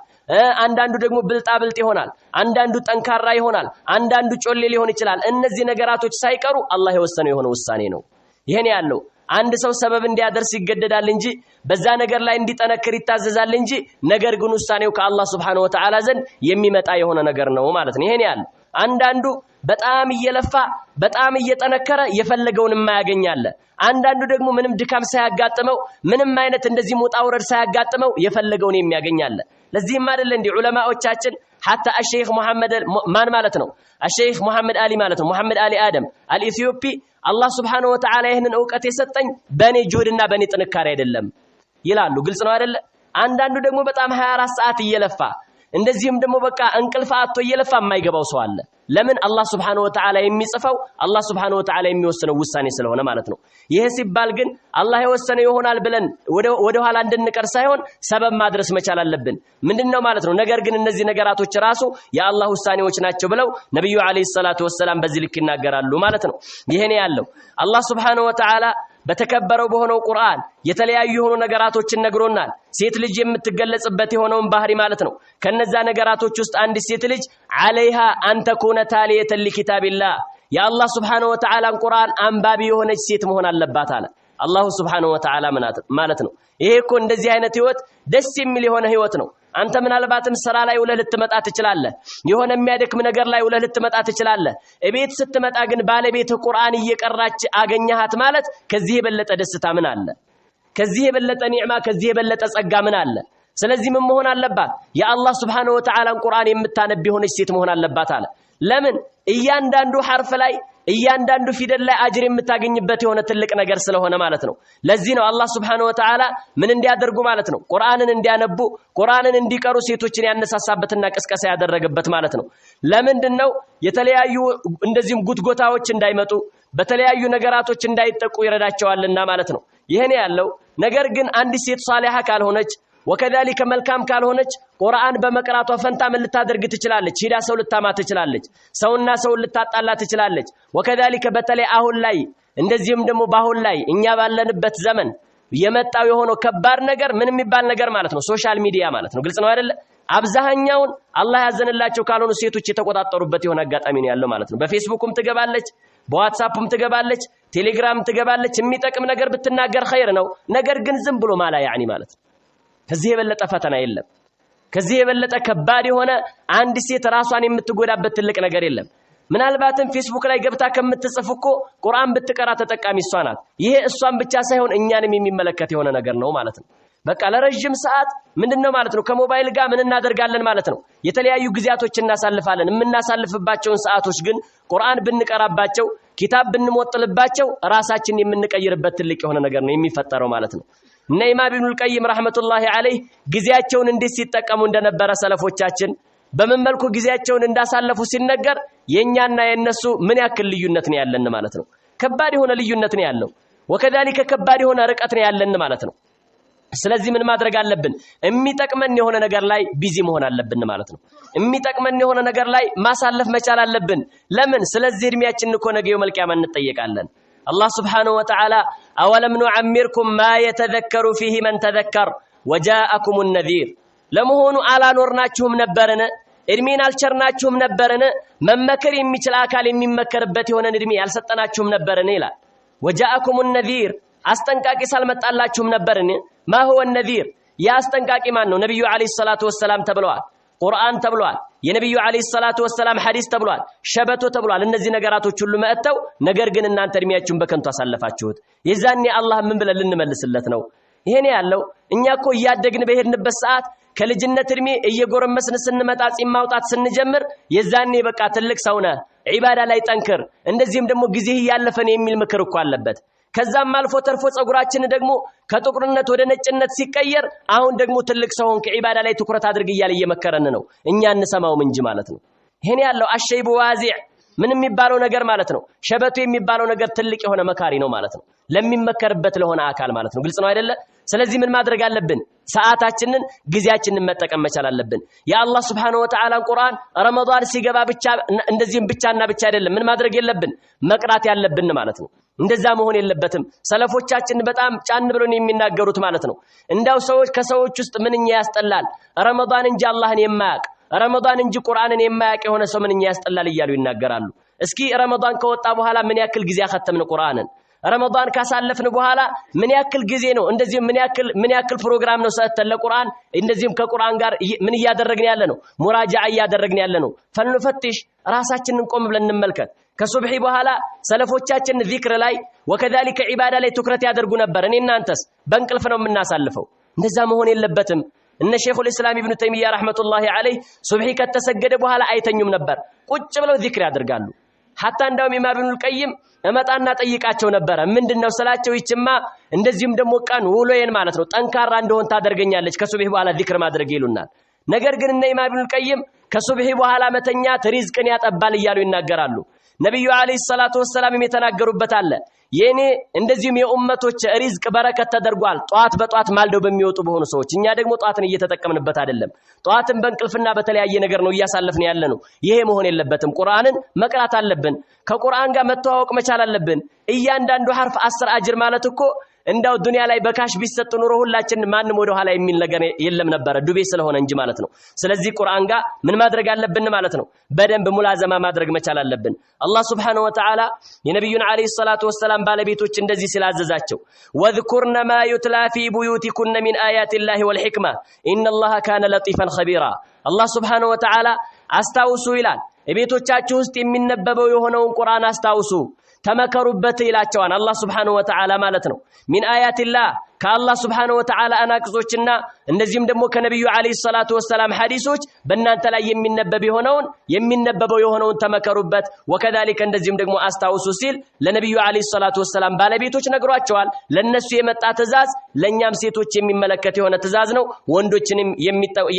አንዳንዱ ደግሞ ብልጣብልጥ ይሆናል አንዳንዱ ጠንካራ ይሆናል አንዳንዱ ጮሌ ሊሆን ይችላል እነዚህ ነገራቶች ሳይቀሩ አላህ የወሰነው የሆነ ውሳኔ ነው ይሄን ያለው አንድ ሰው ሰበብ እንዲያደርስ ይገደዳል እንጂ በዛ ነገር ላይ እንዲጠነክር ይታዘዛል እንጂ ነገር ግን ውሳኔው ከአላህ Subhanahu Wa Ta'ala ዘንድ የሚመጣ የሆነ ነገር ነው ማለት ነው። ይሄን ያለው አንዳንዱ በጣም እየለፋ በጣም እየጠነከረ የፈለገውን የማያገኛለ አንዳንዱ ደግሞ ምንም ድካም ሳያጋጥመው ምንም አይነት እንደዚህ ሞጣውረድ ሳያጋጥመው የፈለገውን የሚያገኛለ ለዚህም አይደል እንዴ ዑለማዎቻችን حتى الشيخ محمد ማን ማለት ነው الشيخ محمد علي ማለት ነው محمد علي آدم الإثيوبي الله سبحانه وتعالى ይህንን ዕውቀት የሰጠኝ በኔ ጆድና በኔ ጥንካሬ አይደለም ይላሉ ግልጽ ነው አይደለ አንዳንዱ ደግሞ በጣም 24 ሰዓት እየለፋ እንደዚህም ደግሞ በቃ እንቅልፍ አጥቶ እየለፋ የማይገባው ሰው አለ ለምን አላህ Subhanahu Wa Ta'ala የሚጽፈው አላህ Subhanahu Wa Ta'ala የሚወስነው ውሳኔ ስለሆነ ማለት ነው ይሄ ሲባል ግን አላህ የወሰነው ይሆናል ብለን ወደ ኋላ እንድንቀር ሳይሆን ሰበብ ማድረስ መቻል አለብን ምንድነው ማለት ነው ነገር ግን እነዚህ ነገራቶች ራሱ የአላህ ውሳኔዎች ናቸው ብለው ነብዩ አለይሂ ሰላቱ ወሰለም በዚህ ልክ ይናገራሉ ማለት ነው ይሄን ያለው አላህ Subhanahu Wa Ta'ala በተከበረው በሆነው ቁርአን የተለያዩ የሆኑ ነገራቶችን ነግሮናል ሴት ልጅ የምትገለጽበት የሆነውን ባህሪ ማለት ነው ከነዛ ነገራቶች ውስጥ አንድ ሴት ልጅ عليها ان تكون تاليه لكتاب الله يا الله سبحانه وتعالى ቁርአን አንባቢ የሆነች ሴት መሆን አለባት አለ አላህ Subhanahu Wa Ta'ala ማለት ነው ይሄ እኮ እንደዚህ አይነት ህይወት ደስ የሚል የሆነ ህይወት ነው አንተ ምናልባትም ስራ ላይ ውለህ ልትመጣ ትችላለህ የሆነ የሚያደክም ነገር ላይ ውለህ ልትመጣ ትችላለህ እቤት ስትመጣ ግን ባለቤት ቁርአን እየቀራች አገኘሃት ማለት ከዚህ የበለጠ ደስታ ምን አለ ከዚህ የበለጠ ኒዕማ ከዚህ የበለጠ ጸጋ ምን አለ ስለዚህ ምን መሆን አለባት የአላህ Subhanahu Wa Ta'ala ቁርአን የምታነብ የሆነች ሴት መሆን አለባት አለ ለምን እያንዳንዱ ሐርፍ ላይ እያንዳንዱ ፊደል ላይ አጅር የምታገኝበት የሆነ ትልቅ ነገር ስለሆነ ማለት ነው ለዚህ ነው አላህ Subhanahu Wa Ta'ala ምን እንዲያደርጉ ማለት ነው ቁርአንን እንዲያነቡ ቁርአንን እንዲቀሩ ሴቶችን ያነሳሳበትና ቅስቀሳ ያደረገበት ማለት ነው ለምንድነው የተለያዩ እንደዚህም ጉትጎታዎች እንዳይመጡ በተለያዩ ነገራቶች እንዳይጠቁ ይረዳቸዋልና ማለት ነው ይሄን ያለው ነገር ግን አንድ ሴት ሷሊሃ ካልሆነች ወከذلك መልካም ካልሆነች ቁርአን በመቅራቷ ፈንታ ምን ልታደርግ ትችላለች ሂዳ ሰው ልታማ ትችላለች ሰውና ሰው ልታጣላ ትችላለች ወከذلك በተለይ አሁን ላይ እንደዚህም ደግሞ ባሁን ላይ እኛ ባለንበት ዘመን የመጣው የሆነው ከባድ ነገር ምን የሚባል ነገር ማለት ነው ሶሻል ሚዲያ ማለት ነው ግልጽ ነው አይደል አብዛኛውን አላህ ያዘንላቸው ካልሆኑ ሴቶች የተቆጣጠሩበት የሆነ አጋጣሚ ነው ያለው ማለት ነው በፌስቡክም ትገባለች በዋትስአፕም ትገባለች ቴሌግራም ትገባለች የሚጠቅም ነገር ብትናገር ኸይር ነው ነገር ግን ዝም ብሎ ማላ ያኒ ማለት ከዚህ የበለጠ ፈተና የለም ከዚህ የበለጠ ከባድ የሆነ አንድ ሴት ራሷን የምትጎዳበት ትልቅ ነገር የለም ምናልባትም ፌስቡክ ላይ ገብታ ከምትጽፍ እኮ ቁርአን ብትቀራ ተጠቃሚ እሷ ናት ይሄ እሷን ብቻ ሳይሆን እኛንም የሚመለከት የሆነ ነገር ነው ማለት ነው በቃ ለረጅም ሰዓት ምንድነው ማለት ነው ከሞባይል ጋር ምን እናደርጋለን ማለት ነው የተለያዩ ጊዜያቶችን እናሳልፋለን የምናሳልፍባቸውን ሰዓቶች ግን ቁርአን ብንቀራባቸው ኪታብ ብንሞጥልባቸው ራሳችን የምንቀይርበት ትልቅ የሆነ ነገር ነው የሚፈጠረው ማለት ነው ኢማም ኢብኑል ቀይም ረህመቱላሂ ዐለይሂ ጊዜያቸውን እንዴት ሲጠቀሙ እንደነበረ ሰለፎቻችን በምን መልኩ ጊዜያቸውን እንዳሳለፉ ሲነገር የኛና የነሱ ምን ያክል ልዩነት ነው ያለን ማለት ነው ከባድ የሆነ ልዩነት ነው ያለው ወከذلك ከባድ የሆነ ርቀት ነው ያለን ማለት ነው ስለዚህ ምን ማድረግ አለብን የሚጠቅመን የሆነ ነገር ላይ ቢዚ መሆን አለብን ማለት ነው የሚጠቅመን የሆነ ነገር ላይ ማሳለፍ መቻል አለብን ለምን ስለዚህ እድሜያችን እኮ ነገ የውመል ቂያማ እንጠየቃለን الله سبحانه وتعالى أولم نعمركم ما يتذكر فيه من تذكر وجاءكم النذير لمهون على نورناچهم نبرن ادمين አልቸርናችሁም ነበርን መመከር የሚችል አካል የሚመከርበት የሆነ እድሜ ያልሰጠናችሁም ነበርን ይላል وجاءكم النذير አስጠንቃቂ ሳልመጣላችሁም ነበርን ما هو النذير ያ አስጠንቃቂ ማን ነው ነብዩ አለይሂ ሰላቱ ወሰለም ተብለዋል ቁርአን ተብሏል የነብዩ አለይሂ ሰላቱ ወሰለም ሐዲስ ተብሏል ሸበቶ ተብሏል እነዚህ ነገራቶች ሁሉ መጥተው ነገር ግን እናንተ እድሜያችሁን በከንቱ አሳለፋችሁት የዛኔ አላህ ምን ብለን ልንመልስለት ነው ይሄን ያለው እኛኮ ያደግን በሄድንበት ሰዓት ከልጅነት እድሜ እየጎረመስን ስንመጣ ጺም ማውጣት ስንጀምር የዛኔ በቃ ትልቅ ሰው ነህ ዒባዳ ላይ ጠንክር እንደዚህም ደግሞ ጊዜ ያለፈን የሚል ምክር እኮ አለበት ከዛም አልፎ ተርፎ ጸጉራችን ደግሞ ከጥቁርነት ወደ ነጭነት ሲቀየር አሁን ደግሞ ትልቅ ሰው ሆንክ ዒባዳ ላይ ትኩረት አድርግ እያለ እየመከረን ነው እኛ እንሰማውም እንጂ ማለት ነው ይሄን ያለው አሸይቡ ዋዚዕ ምን የሚባለው ነገር ማለት ነው ሸበቱ የሚባለው ነገር ትልቅ የሆነ መካሪ ነው ማለት ነው ለሚመከርበት ለሆነ አካል ማለት ነው ግልጽ ነው አይደለ ስለዚህ ምን ማድረግ አለብን ሰዓታችንን ጊዜያችንን መጠቀም መቻል አለብን የአላህ Subhanahu Wa Ta'ala ቁርአን ረመዳን ሲገባ ብቻ እንደዚህም ብቻና ብቻ አይደለም ምን ማድረግ የለብን መቅራት ያለብን ማለት ነው እንደዛ መሆን የለበትም ሰለፎቻችን በጣም ጫን ብሎን የሚናገሩት ማለት ነው እንዳው ሰዎች ከሰዎች ውስጥ ምንኛ ያስጠላል ረመዳን እንጂ አላህን የማያቅ ረመዳን እንጂ ቁርአንን የማያቅ የሆነ ሰው ምንኛ ያስጠላል እያሉ ይናገራሉ እስኪ ረመዳን ከወጣ በኋላ ምን ያክል ጊዜ አከተምን ቁርአንን ረመዳን ካሳለፍን በኋላ ምን ያክል ጊዜ ነው እንደዚህ ምን ያክል ፕሮግራም ነው ሰጥተን ለቁርአን እንደዚህም ከቁርአን ጋር ምን እያደረግን ያለ ነው ሙራጃዓ እያደረግን ያለ ነው ፈንፈትሽ ራሳችንን ቆም ብለን እንመልከት ከሱብሂ በኋላ ሰለፎቻችን ዚክር ላይ ወከዛሊከ ዒባዳ ላይ ትኩረት ያደርጉ ነበር እኔ እናንተስ በእንቅልፍ ነው የምናሳልፈው እንደዛ መሆን የለበትም እነ ሸይኹል ኢስላም ኢብኑ ተይሚያ ረህመቱላሂ ዐለይሂ ሱብሂ ከተሰገደ በኋላ አይተኙም ነበር ቁጭ ብለው ዚክር ያደርጋሉ ሐታ እንደውም ኢማም ኢብኑል ቀይም እመጣና ጠይቃቸው ነበር ምንድነው ስላቸው ይችማ እንደዚህም ደሞ ቀን ውሎዬን ማለት ነው ጠንካራ እንደሆን ታደርገኛለች ከሱብሂ በኋላ ዚክር ማድረግ ይሉናል ነገር ግን እነ ኢማም ኢብኑል ቀይም ከሱብሂ በኋላ መተኛት ሪዝቅን ያጠባል ይያሉ ይናገራሉ ነብዩ አለይሂ ሰላቱ ወሰላም የተናገሩበት አለ የኔ እንደዚህም የኡመቶች ሪዝቅ በረከት ተደርጓል ጧት በጧት ማልደው በሚወጡ በሆኑ ሰዎች እኛ ደግሞ ጧትን እየተጠቀምንበት አይደለም ጧትን በእንቅልፍና በተለያየ ነገር ነው እያሳለፍን ያለነው ይሄ መሆን የለበትም ቁርአንን መቅራት አለብን ከቁርአን ጋር መተዋወቅ መቻል አለብን እያንዳንዱ ሐርፍ 10 አጅር ማለት እኮ እንዳው ዱንያ ላይ በካሽ ቢሰጥ ኑሮ ሁላችን ማንንም ወደ ኋላ የሚል ነገር የለም ነበር ዱቤ ስለሆነ እንጂ ማለት ነው ስለዚህ ቁርአን ጋር ምን ማድረግ አለብን ማለት ነው በደንብ ሙላዘማ ማድረግ መቻል አለብን አላህ Subhanahu Wa Ta'ala የነብዩን አለይሂ ሰላቱ ወሰላም ባለቤቶች እንደዚህ ስላዘዛቸው ወذكرن ما يتلى في بيوتكن من آيات الله والحكمة إن الله كان لطيفا خبيرا አላህ Subhanahu Wa Ta'ala አስታውሱ ይላል ቤቶቻችሁ ውስጥ የሚነበበው የሆነውን ቁርአን አስታውሱ ተመከሩበት ይላቸዋል አላህ Subhanahu Wa Ta'ala ማለት ነው ሚን አያቲላህ ከአላህ Subhanahu Wa Ta'ala አናቅጾችና እንደዚህም ደግሞ ከነብዩ አለይሂ ሰላቱ ወሰላም ሐዲሶች በእናንተ ላይ የሚነበበው የሆነውን ተመከሩበት ወከዛሊከ እንደዚህም ደግሞ አስታውሱ ሲል ለነብዩ አለይሂ ሰላቱ ወሰላም ባለቤቶች ነግሯቸዋል ለነሱ የመጣ ትእዛዝ ለኛም ሴቶች የሚመለከት የሆነ ትእዛዝ ነው ወንዶችንም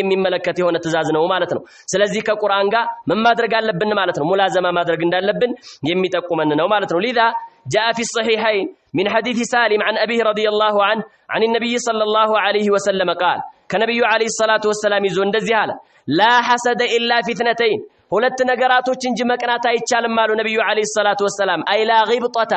የሚመለከት የሆነ ትእዛዝ ነው ማለት ነው ስለዚህ ከቁርአን ጋር ምን ማድረግ አለብን ማለት ነው ሙላዘማ ማድረግ እንዳለብን የሚጠቁመን ነው ማለት ነው لذا جاء في الصحيحين من حديث سالم عن أبيه رضي الله عنه عن النبي صلى الله عليه وسلم قال كنبي عليه الصلاة والسلام يزون دزيالا لا حسد إلا في اثنتين ሁለት ነገራቶች እንጂ መቅናት አይቻልም አሉ ነብዩ አለይሂ ሰላቱ ወሰለም አይላ ጊብጣታ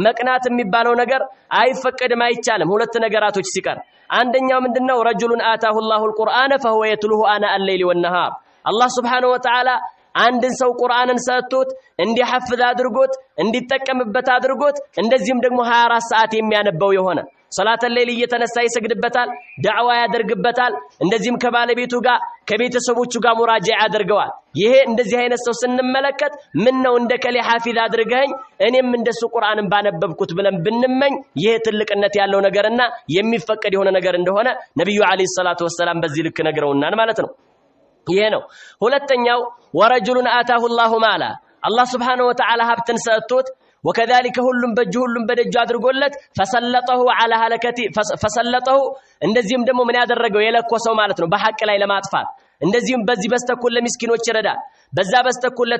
መቅናት የሚባለው ነገር አይፈቀድም አይቻልም ሁለት ነገራቶች ሲቀር አንደኛው ምንድነው ረጁሉን አታሁ አላሁል ቁርአነ فهو يتلوه آناء الليل والنهار አላህ Subhanahu Wa Ta'ala አንድን ሰው ቁርአንን ሰጥቶት እንዲሐፍዝ አድርጎት እንዲጠቀምበት አድርጎት እንደዚህም ደግሞ 24 ሰዓት የሚያነበው የሆነ ሶላተ ሌሊት እየተነሳ ይሰግድበታል ዳዕዋ ያደርግበታል እንደዚህም ከባለቤቱ ጋር ከቤተሰቦቹ ጋር ሙራጃዓ ያደርገዋል ይሄ እንደዚህ አይነት ሰው ስንመለከት ምን ነው እንደከለ ሐፊዝ አድርገኝ እኔም እንደሱ ቁርአንን ባነበብኩት ብለን ብንመኝ ይሄ ትልቅነት ያለው ነገርና የሚፈቀድ የሆነ ነገር እንደሆነ ነብዩ አለይሂ ሰላቱ ወሰለም በዚህ ልክ ነግረውናል ማለት ነው ይሄ ነው ሁለተኛው ወረጁሉን አታሁ አላሁ ማላ አላህ Subhanahu Wa Ta'ala ሀብትን ሰጥቶት وكذلك ሁሉም በደጁ አድርጎለት فسلطه እንደዚህም ደግሞ ምን ያደረገው የለኮሰው ማለት ነው በሐቅ ላይ ለማጥፋት እንደዚህም በዚህ በስተኩል ለሚስኪኖች ይረዳል በዛ በስተኩል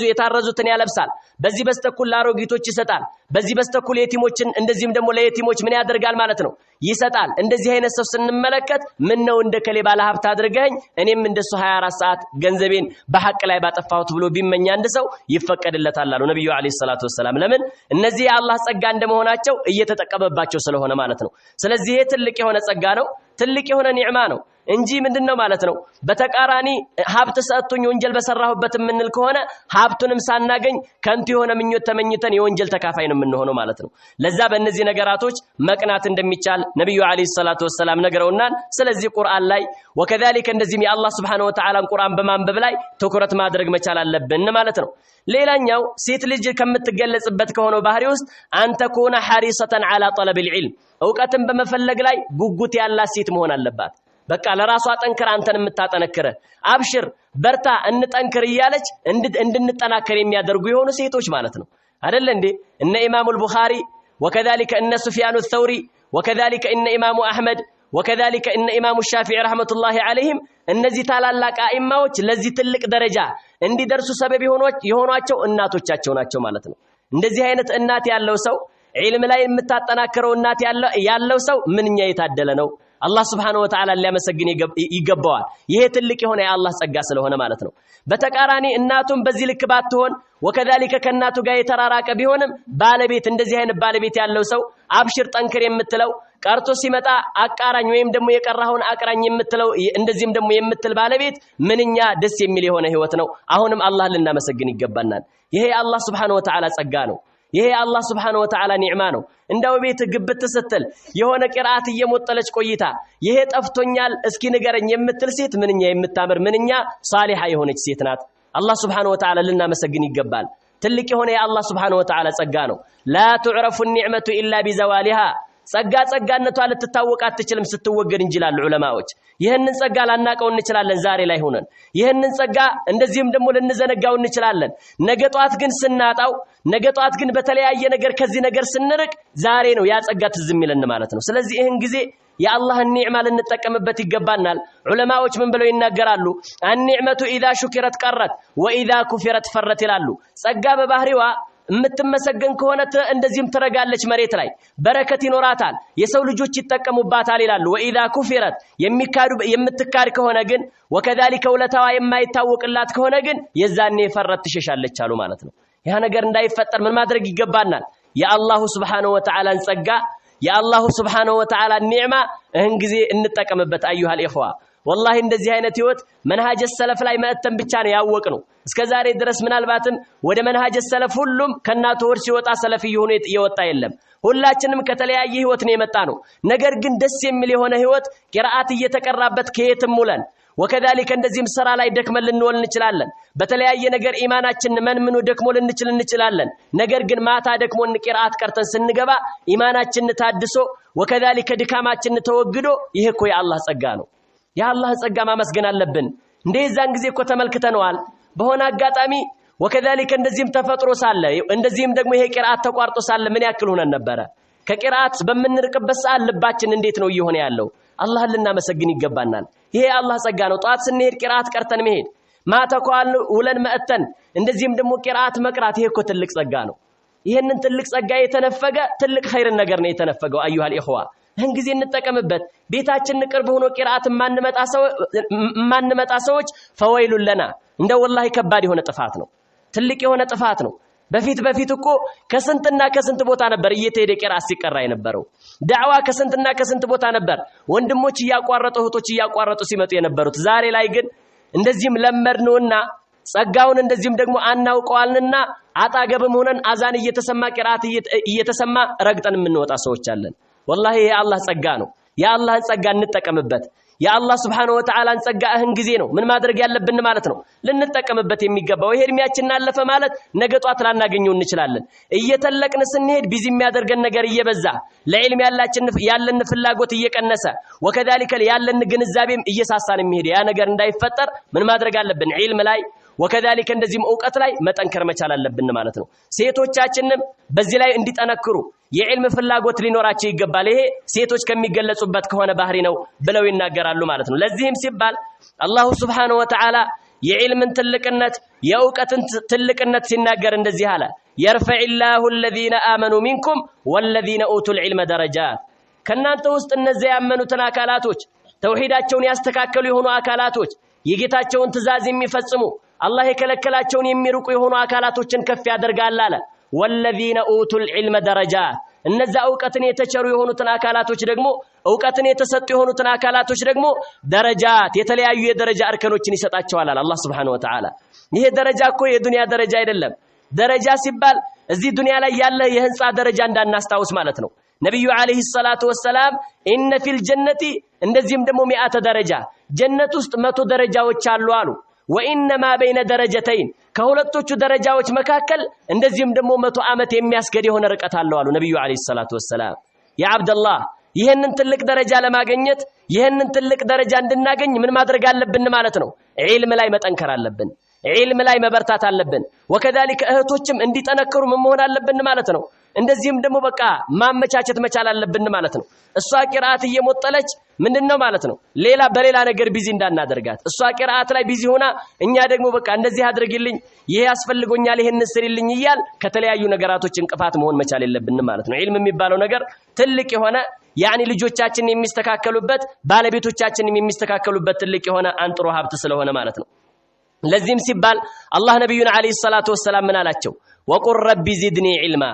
የታረዙትን ያለብሳል በዚህ በስተኩል ላሮጊቶች ይሰጣል በዚህ በስተኩል የቲሞችን እንደዚህም ደግሞ ለየቲሞች ምን ያደርጋል ማለት ነው ይሰጣል እንደዚህ አይነት ሰው ስንመለከት ምን ነው እንደከሌ ባለ ሀብት አድርገኝ እኔም እንደሱ 24 ሰዓት ገንዘቤን በሐቅ ላይ ባጠፋሁት ብሎ ቢመኛ አንድ ሰው ይፈቀድለታል አሉ ነብዩ አለይሂ ሰላቱ ወሰለም ለምን እነዚህ የአላህ ጸጋ እንደመሆናቸው እየተጠቀመባቸው ስለሆነ ማለት ነው ስለዚህ ይሄ ትልቅ የሆነ ጸጋ ነው ትልቅ የሆነ ኒዕማ ነው እንጂ ምንድነው ማለት ነው በተቃራኒ ሀብት ሰጥቶኝ ወንጀል በሰራሁበት ምንል ከሆነ ሀብቱንም ሳናገኝ ከንቱ የሆነ ምኞት ተመኝተን የወንጀል ተካፋይ ነው የምንሆነው ማለት ነው ለዛ በእነዚህ ነገራቶች መቅናት እንደሚቻል ነብዩ አለይሂ ሰላቱ ወሰለም ነግረውናል ስለዚህ ቁርአን ላይ ወከዛሊከ እንደዚህም የአላህ Subhanahu Wa Ta'ala ቁርአን በማንበብ ላይ ትኩረት ማድረግ መቻል አለብን ማለት ነው ሌላኛው ሴት ልጅ ከምትገለጽበት ከሆነው ባህሪ ውስጥ አንተ ኮና ሐሪሰተን على طلب العلم ዕውቀትን በመፈለግ ላይ ጉጉት ያላት ሴት መሆን አለባት በቃ ለራሷ ጠንክራ አንተን የምታጠነክረ አብሽር በርታ እንጠንክር እያለች እንድንጠናከር የሚያደርጉ የሆኑ ሴቶች ማለት ነው አይደል እንዴ እነ ኢማሙ አልቡኻሪ وكذلك ان سفيان الثوري وكذلك ان امام احمد وكذلك ان امام الشافعي رحمه الله عليهم እነዚህ ታላላቅ አኢማዎች ለዚህ ትልቅ ደረጃ እንዲደርሱ ሰበብ የሆኗቸው እናቶቻቸው ናቸው ማለት ነው እንደዚህ አይነት እናት ያለው ሰው ዒልም ላይ የምታጠናክረው እናት ያለው ሰው ምንኛ የታደለ ነው አላህ Subhanahu Wa Ta'ala ሊያመሰግን ይገባዋል ይሄ ትልቅ የሆነ የአላህ ጸጋ ስለሆነ ማለት ነው በተቃራኒ እናቱም በዚህ ልክ ባትሆን ወከዛሊከ ከናቱ ጋር የተራራቀ ቢሆንም ባለቤት እንደዚህ አይነት ባለቤት ያለው ሰው አብሽር ጠንክር የምትለው ቀርቶ ሲመጣ አቃራኝ ወይም ደግሞ የቀራውን አቅራኝ የምትለው እንደዚህም ደግሞ የምትል ባለቤት ምንኛ ደስ የሚል የሆነ ህይወት ነው አሁንም አላህ ልናመሰግን ይገባናል ይሄ አላህ Subhanahu Wa Ta'ala ጸጋ ነው ይሄ አላህ Subhanahu Wa Ta'ala ኒዕማ ነው እንዳው ቤት ግብት ስትል የሆነ ቂራአት እየሞጠለች ቆይታ ይሄ ጠፍቶኛል እስኪ ንገረኝ የምትል ሴት ምንኛ የምታምር ምንኛ ሷሊሃ የሆነች ሴት ናት አላህ Subhanahu Wa Ta'ala ልናመሰግን ይገባል ትልቅ የሆነ የአላህ Subhanahu Wa Ta'ala ጸጋ ነው لا تعرف النعمة إلا بزوالها ጸጋነቷ ልትታወቅ አትችልም ስትወገድ እንጅላል ዑለማዎች ይሄንን ጸጋ ላናቀው እንችላለን ዛሬ ላይ ሆነን ይሄንን ጸጋ እንደዚህም ደግሞ ልንዘነጋው እንችላለን ነገ ጧት ግን ስናጣው ነገ ጧት ግን በተለያየ ነገር ከዚህ ነገር ስንርቅ ዛሬ ነው ያ ጸጋ ትዝም ይለን ማለት ነው ስለዚህ ይሄን ጊዜ የአላህን ኒዕማ ልንጠቀምበት ይገባናል ዑለማዎች ምን ብለው ይናገራሉ አንኒዕመቱ ኢዛ ሹኪረት ቀረት ወኢዛ ኩፊረት ፈረት ይላሉ ጸጋ በባህሪዋ የምትመሰገን ከሆነ እንደዚህም ትረጋለች መሬት ላይ በረከት ይኖራታል የሰው ልጆች ይተቀሙባታል ይላሉ ወኢዛ ኩፊረት የምትካድ ከሆነ ግን ወከذلك ውለታዋ የማይታወቅላት ከሆነ ግን የዛኔ ፈረት ትሸሻለች አሉ ማለት ነው ያ ነገር እንዳይፈጠር ምን ማድረግ ይገባናል የአላሁ Subhanahu Wa Ta'ala ጸጋ የአላሁ Subhanahu Wa Ta'ala ኒዕማ እህን ጊዜ እንጠቀምበት አዩሃ الإخوة والله እንደዚህ አይነት ህይወት መንሃጀ ሰለፍ ላይ መተን ብቻ ነው ያወቅነው እስከዛሬ ድረስ ምናልባትም ወደ መንሃጀ ሰለፍ ሁሉም ከናቱ ወር ሲወጣ ሰለፍ ይሁን የወጣ የለም ሁላችንም ከተለያየ ህይወት ነው የመጣ ነው ነገር ግን ደስ የሚል የሆነ ህይወት ቂራአት እየተቀራበት ከየትም ሙለን ወከذلك እንደዚህም ስራ ላይ ደክመን ልንወል እንችላለን በተለያየ ነገር ኢማናችን መንምኑ ደክሞ እንችላለን ነገር ግን ማታ ደክሞን ቂራአት ቀርተን ስንገባ ኢማናችን ታድሶ ወከذلك ድካማችን ተወግዶ ይሄ እኮ የአላህ ጸጋ ነው የአላህ ጸጋ ማመስገን አለብን እንደዛን ጊዜ እኮ ተመልክተናል በሆነ አጋጣሚ ወከذلك እንደዚህም ተፈጥሮ ሳለ እንደዚህም ደግሞ ይሄ ቂራአት ተቋርጦ ሳለ ምን ያክል ሆነን ነበር ከቂራአት በመንርቅበት ሰዓት ልባችን እንዴት ነው እየሆነ ያለው አላህን ልናመሰግን ይገባናል ይሄ አላህ ጸጋ ነው ጧት ስንሄድ ቂራአት ቀርተን መሄድ ማታ ቋል ውለን መተን እንደዚህም ደግሞ ቂራአት መቅራት ይሄ እኮ ትልቅ ጸጋ ነው ይሄንን ትልቅ ጸጋ የተነፈገ ትልቅ ኸይር ነገር ነው የተነፈገው አዩሃ الإخوة እህን ጊዜ እንጠቀምበት ቤታችን ቅርብ ሆኖ ቂራአት ማንመጣ ሰዎች ፈወይሉን ለና እንደ ወላሂ ከባድ የሆነ ጥፋት ነው ትልቅ የሆነ ጥፋት ነው በፊት እኮ ከስንትና ከስንት ቦታ ነበር እየተሄደ ቂራአት ሲቀራ የነበረው ዳዕዋ ከስንትና ከስንት ቦታ ነበር ወንድሞች ያቋረጡ እህቶች ያቋረጡ ሲመጡ የነበሩት ዛሬ ላይ ግን እንደዚህም ለመድነውና ጸጋውን እንደዚህም ደግሞ አናውቀዋልና አጣገብም ሆነን አዛን እየተሰማ ቂራአት እየተሰማ ረግጠን የምንወጣ ሰዎች አለን والله يا الله ጸጋ ነው ያ አላህን ጸጋ እንጠቀምበት ያ አላህ Subhanahu Wa Ta'ala ጸጋ እህን ጊዜ ነው ምን ማድረግ ያለብን ማለት ነው ልንጠቀምበት የሚገባው ይሄ እድሜያችን አለፈ ማለት ነገ ጧት ላናገኘው እንችላለን እየተለቅን ስንሄድ ቢዚ የሚያደርገን ነገር እየበዛ ለዕልም ያለን ፍላጎት እየቀነሰ ወከذلك ያለን ግንዛቤም እየሳሳን የሚሄድ ያ ነገር እንዳይፈጠር ምን ማድረግ አለብን ዒልም ላይ ወከذلك እንደዚህም ዕውቀት ላይ መጠንከር መቻል አለብን ማለት ነው ሴቶቻችንም በዚህ ላይ እንዲጠነክሩ የዕልም ፍላጎት ሊኖራቸው ይገባል ይሄ ሴቶች ከሚገለጹበት ከሆነ ባህሪ ነው ብለው ይናገራሉ ማለት ነው ለዚህም ሲባል አላሁ Subhanahu Wa Ta'ala የዕልምን ትልቅነት የዕውቀትን ትልቅነት ሲናገር እንደዚህ አለ يرفعillahu الذين آمنوا منكم والذين أوتوا العلم درجات ከናንተ ውስጥ እነዚያ ያመኑትን አካላቶች ተውሂዳቸውን ያስተካከሉ የሆኑ አካላቶች የጌታቸውን ትእዛዝ የሚፈጽሙ አላህ የከለከላቸውን የሚርቁ የሆኑ አካላቶችን ከፍ ያደርጋል አለ والذين اوتوا العلم درجات እነዛ ዕውቀትን የተቸሩ የሆኑትን አካላቶች ደግሞ ዕውቀትን የተሰጡ የሆኑትን አካላቶች ደግሞ ደረጃት የተለያዩ የደረጃ እርከኖችን ይሰጣቸዋል አላህ Subhanahu Wa Ta'ala ይሄ ደረጃ እኮ የዱንያ ደረጃ አይደለም ደረጃ ሲባል እዚህ ዱንያ ላይ ያለ የህንጻ ደረጃ እንዳናስታውስ ማለት ነው ነብዩ አለይሂ ሰላቱ ወሰለም ኢነ ፊል ጀነቲ እንደዚህም ደግሞ 100 ደረጃ ጀነት ውስጥ 100 ደረጃዎች አሉ አሉ ወኢንማ በይነ ደረጀተይን ከሁለቶቹ ደረጃዎች መካከል እንደዚህም ደግሞ 100 ዓመት የሚያስገድ የሆነ ርቀት አለው አሉ ነብዩ አለይሂ ሰላቱ ወሰለም ያ አብደላህ ይሄንን ትልቅ ደረጃ ለማግኘት ይሄንን ትልቅ ደረጃ እንድናገኝ ምን ማድረግ አለብን ማለት ነው ዒልም ላይ መጠንከር አለብን ዒልም ላይ መበርታት አለብን ወከذلك እህቶችም እንዲጠነክሩ ምን መሆን አለብን ማለት ነው እንደዚህም ደግሞ በቃ ማመቻቸት መቻል አለብን ማለት ነው እሷ ቂራአት እየሞጠለች ምንድነው ማለት ነው ሌላ በሌላ ነገር ቢዚ እንዳናደርጋት እሷ ቂራአት ላይ ቢዚ ሆና እኛ ደግሞ በቃ እንደዚህ አድርግልኝ ይሄ ያስፈልጎኛል ይሄን ስሪልኝ ይያል ከተለያዩ ነገራቶች እንቅፋት መሆን መቻል የለብንም ማለት ነው ዒልም የሚባለው ነገር ትልቅ የሆነ ያኒ ልጆቻችን የሚስተካከሉበት ባለቤቶቻችን የሚስተካከሉበት ትልቅ የሆነ አንጥሮ ሀብት ስለሆነ ማለት ነው ለዚህም ሲባል አላህ ነብዩን አለይሂ ሰላቱ ወሰለም ምን አላቸው ወቁር ረቢ ዚድኒ ዒልማ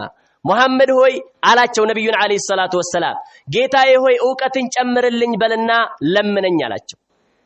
ሙሐመድ ሆይ አላቸው ነብዩን አለይሂ ሰላቱ ወሰለም ጌታዬ ሆይ ዕውቀትን ጨምርልኝ በልና ለምነኝ አላቸው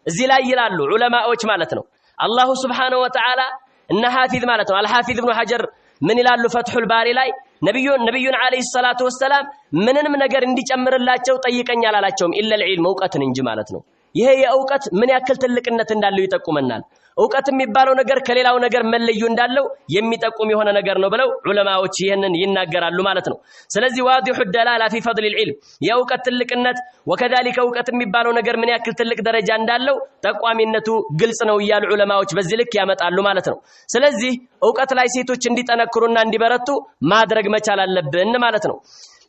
እዚህ ላይ ይላሉ ዑለማዎች ማለት ነው አላሁ Subhanahu Wa Ta'ala እና ሐፊዝ ማለት ነው አልሐፊዝ ኢብኑ ሐጀር ምን ይላሉ ፈትሁል ባሪ ላይ ነብዩን አለይሂ ሰላቱ ወሰለም ምንንም ነገር እንዲጨምርላቸው ጠይቀኝ አላላቸውም ኢለል ዒልም እውቀትን እንጂ ማለት ነው። ይሄ የእውቀት ምን ያክል ትልቅነት እንዳለው ይጠቁመናል። እውቀት የሚባለው ነገር ከሌላው ነገር መለዩ እንዳለው የሚጠቁም የሆነ ነገር ነው ብለው ዑለማዎች ይሄንን ይናገራሉ ማለት ነው። ስለዚህ ዋዲሁ الدلاله في فضل العلم የእውቀት ትልቅነት ወከذلك እውቀት የሚባለው ነገር ምን ያክል ትልቅ ደረጃ እንዳለው ጠቋሚነቱ ግልጽ ነው እያሉ ዑለማዎች በዚህ ልክ ያመጣሉ ማለት ነው። ስለዚህ እውቀት ላይ ሴቶች እንዲጠነክሩና እንዲበረቱ ማድረግ መቻል አለብን ማለት ነው።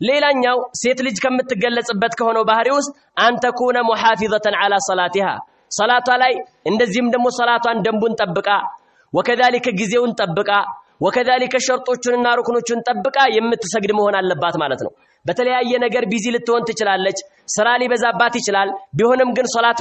ሌላኛው ሴት ልጅ ከምትገለጽበት ከሆነው ባህሪ ውስጥ አንተኩነ ሙሐፊዘተን ዐላ ሶላቲሃ ሶላቷ ላይ እንደዚህም ደግሞ ሶላቷን ደንቡን ጠብቃ ወከذلك ጊዜውን ጠብቃ ወከذلك ሸርጦቹንና ሩክኖቹን ጠብቃ የምትሰግድ መሆን አለባት ማለት ነው። በተለያየ ነገር ቢዚ ልትሆን ትችላለች፣ ስራ ሊበዛባት ይችላል። ቢሆንም ግን ሶላት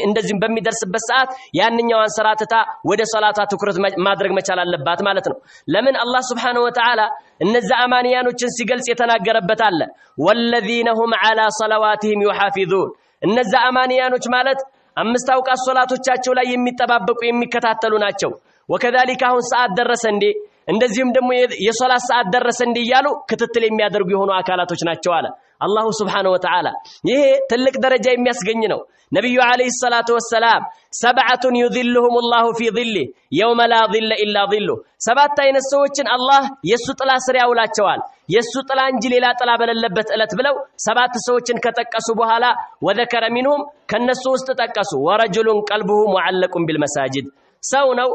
እንደዚህም በሚደርስበት ሰዓት ያንኛዋን ስራ ትታ ወደ ሶላቷ ትኩረት ማድረግ መቻል አለባት ማለት ነው። ለምን አላህ Subhanahu Wa Ta'ala እነዛ አማንያኖችን ሲገልጽ የተናገረበት አለ ወለዚነ ሁም ዐላ ሰለዋቲሂም ዩሐፊዙን እነዛ አማንያኖች ማለት አምስት አውቃት ሶላቶቻቸው ላይ የሚጠባበቁ የሚከታተሉ ናቸው። ወከذلك አሁን ሰዓት ደረሰ እንዴ እንደዚህም ደግሞ የሶላት ሰዓት ደረሰ እንዴ እያሉ ክትትል የሚያደርጉ የሆኑ አካላቶች ናቸው አለ አላሁ Subhanahu Wa Ta'ala። ይሄ ትልቅ ደረጃ የሚያስገኝ ነው። ነብዩ አለይሂ ሰላቱ ወሰላም ሰብዓቱን يذلهم الله في ظله يوم لا ظل الا ظله ሰባት አይነት ሰዎችን አላህ የሱ ጥላ ስር ያውላቸዋል የሱ ጥላ እንጂ ሌላ ጥላ በሌለበት እለት ብለው ሰባት ሰዎችን ከጠቀሱ በኋላ ወذكر منهم ከነሱ ውስጥ ጠቀሱ ወረጁሉን ቀልቡሁ ሙዓለቁን ቢልመሳጅድ ሰው ነው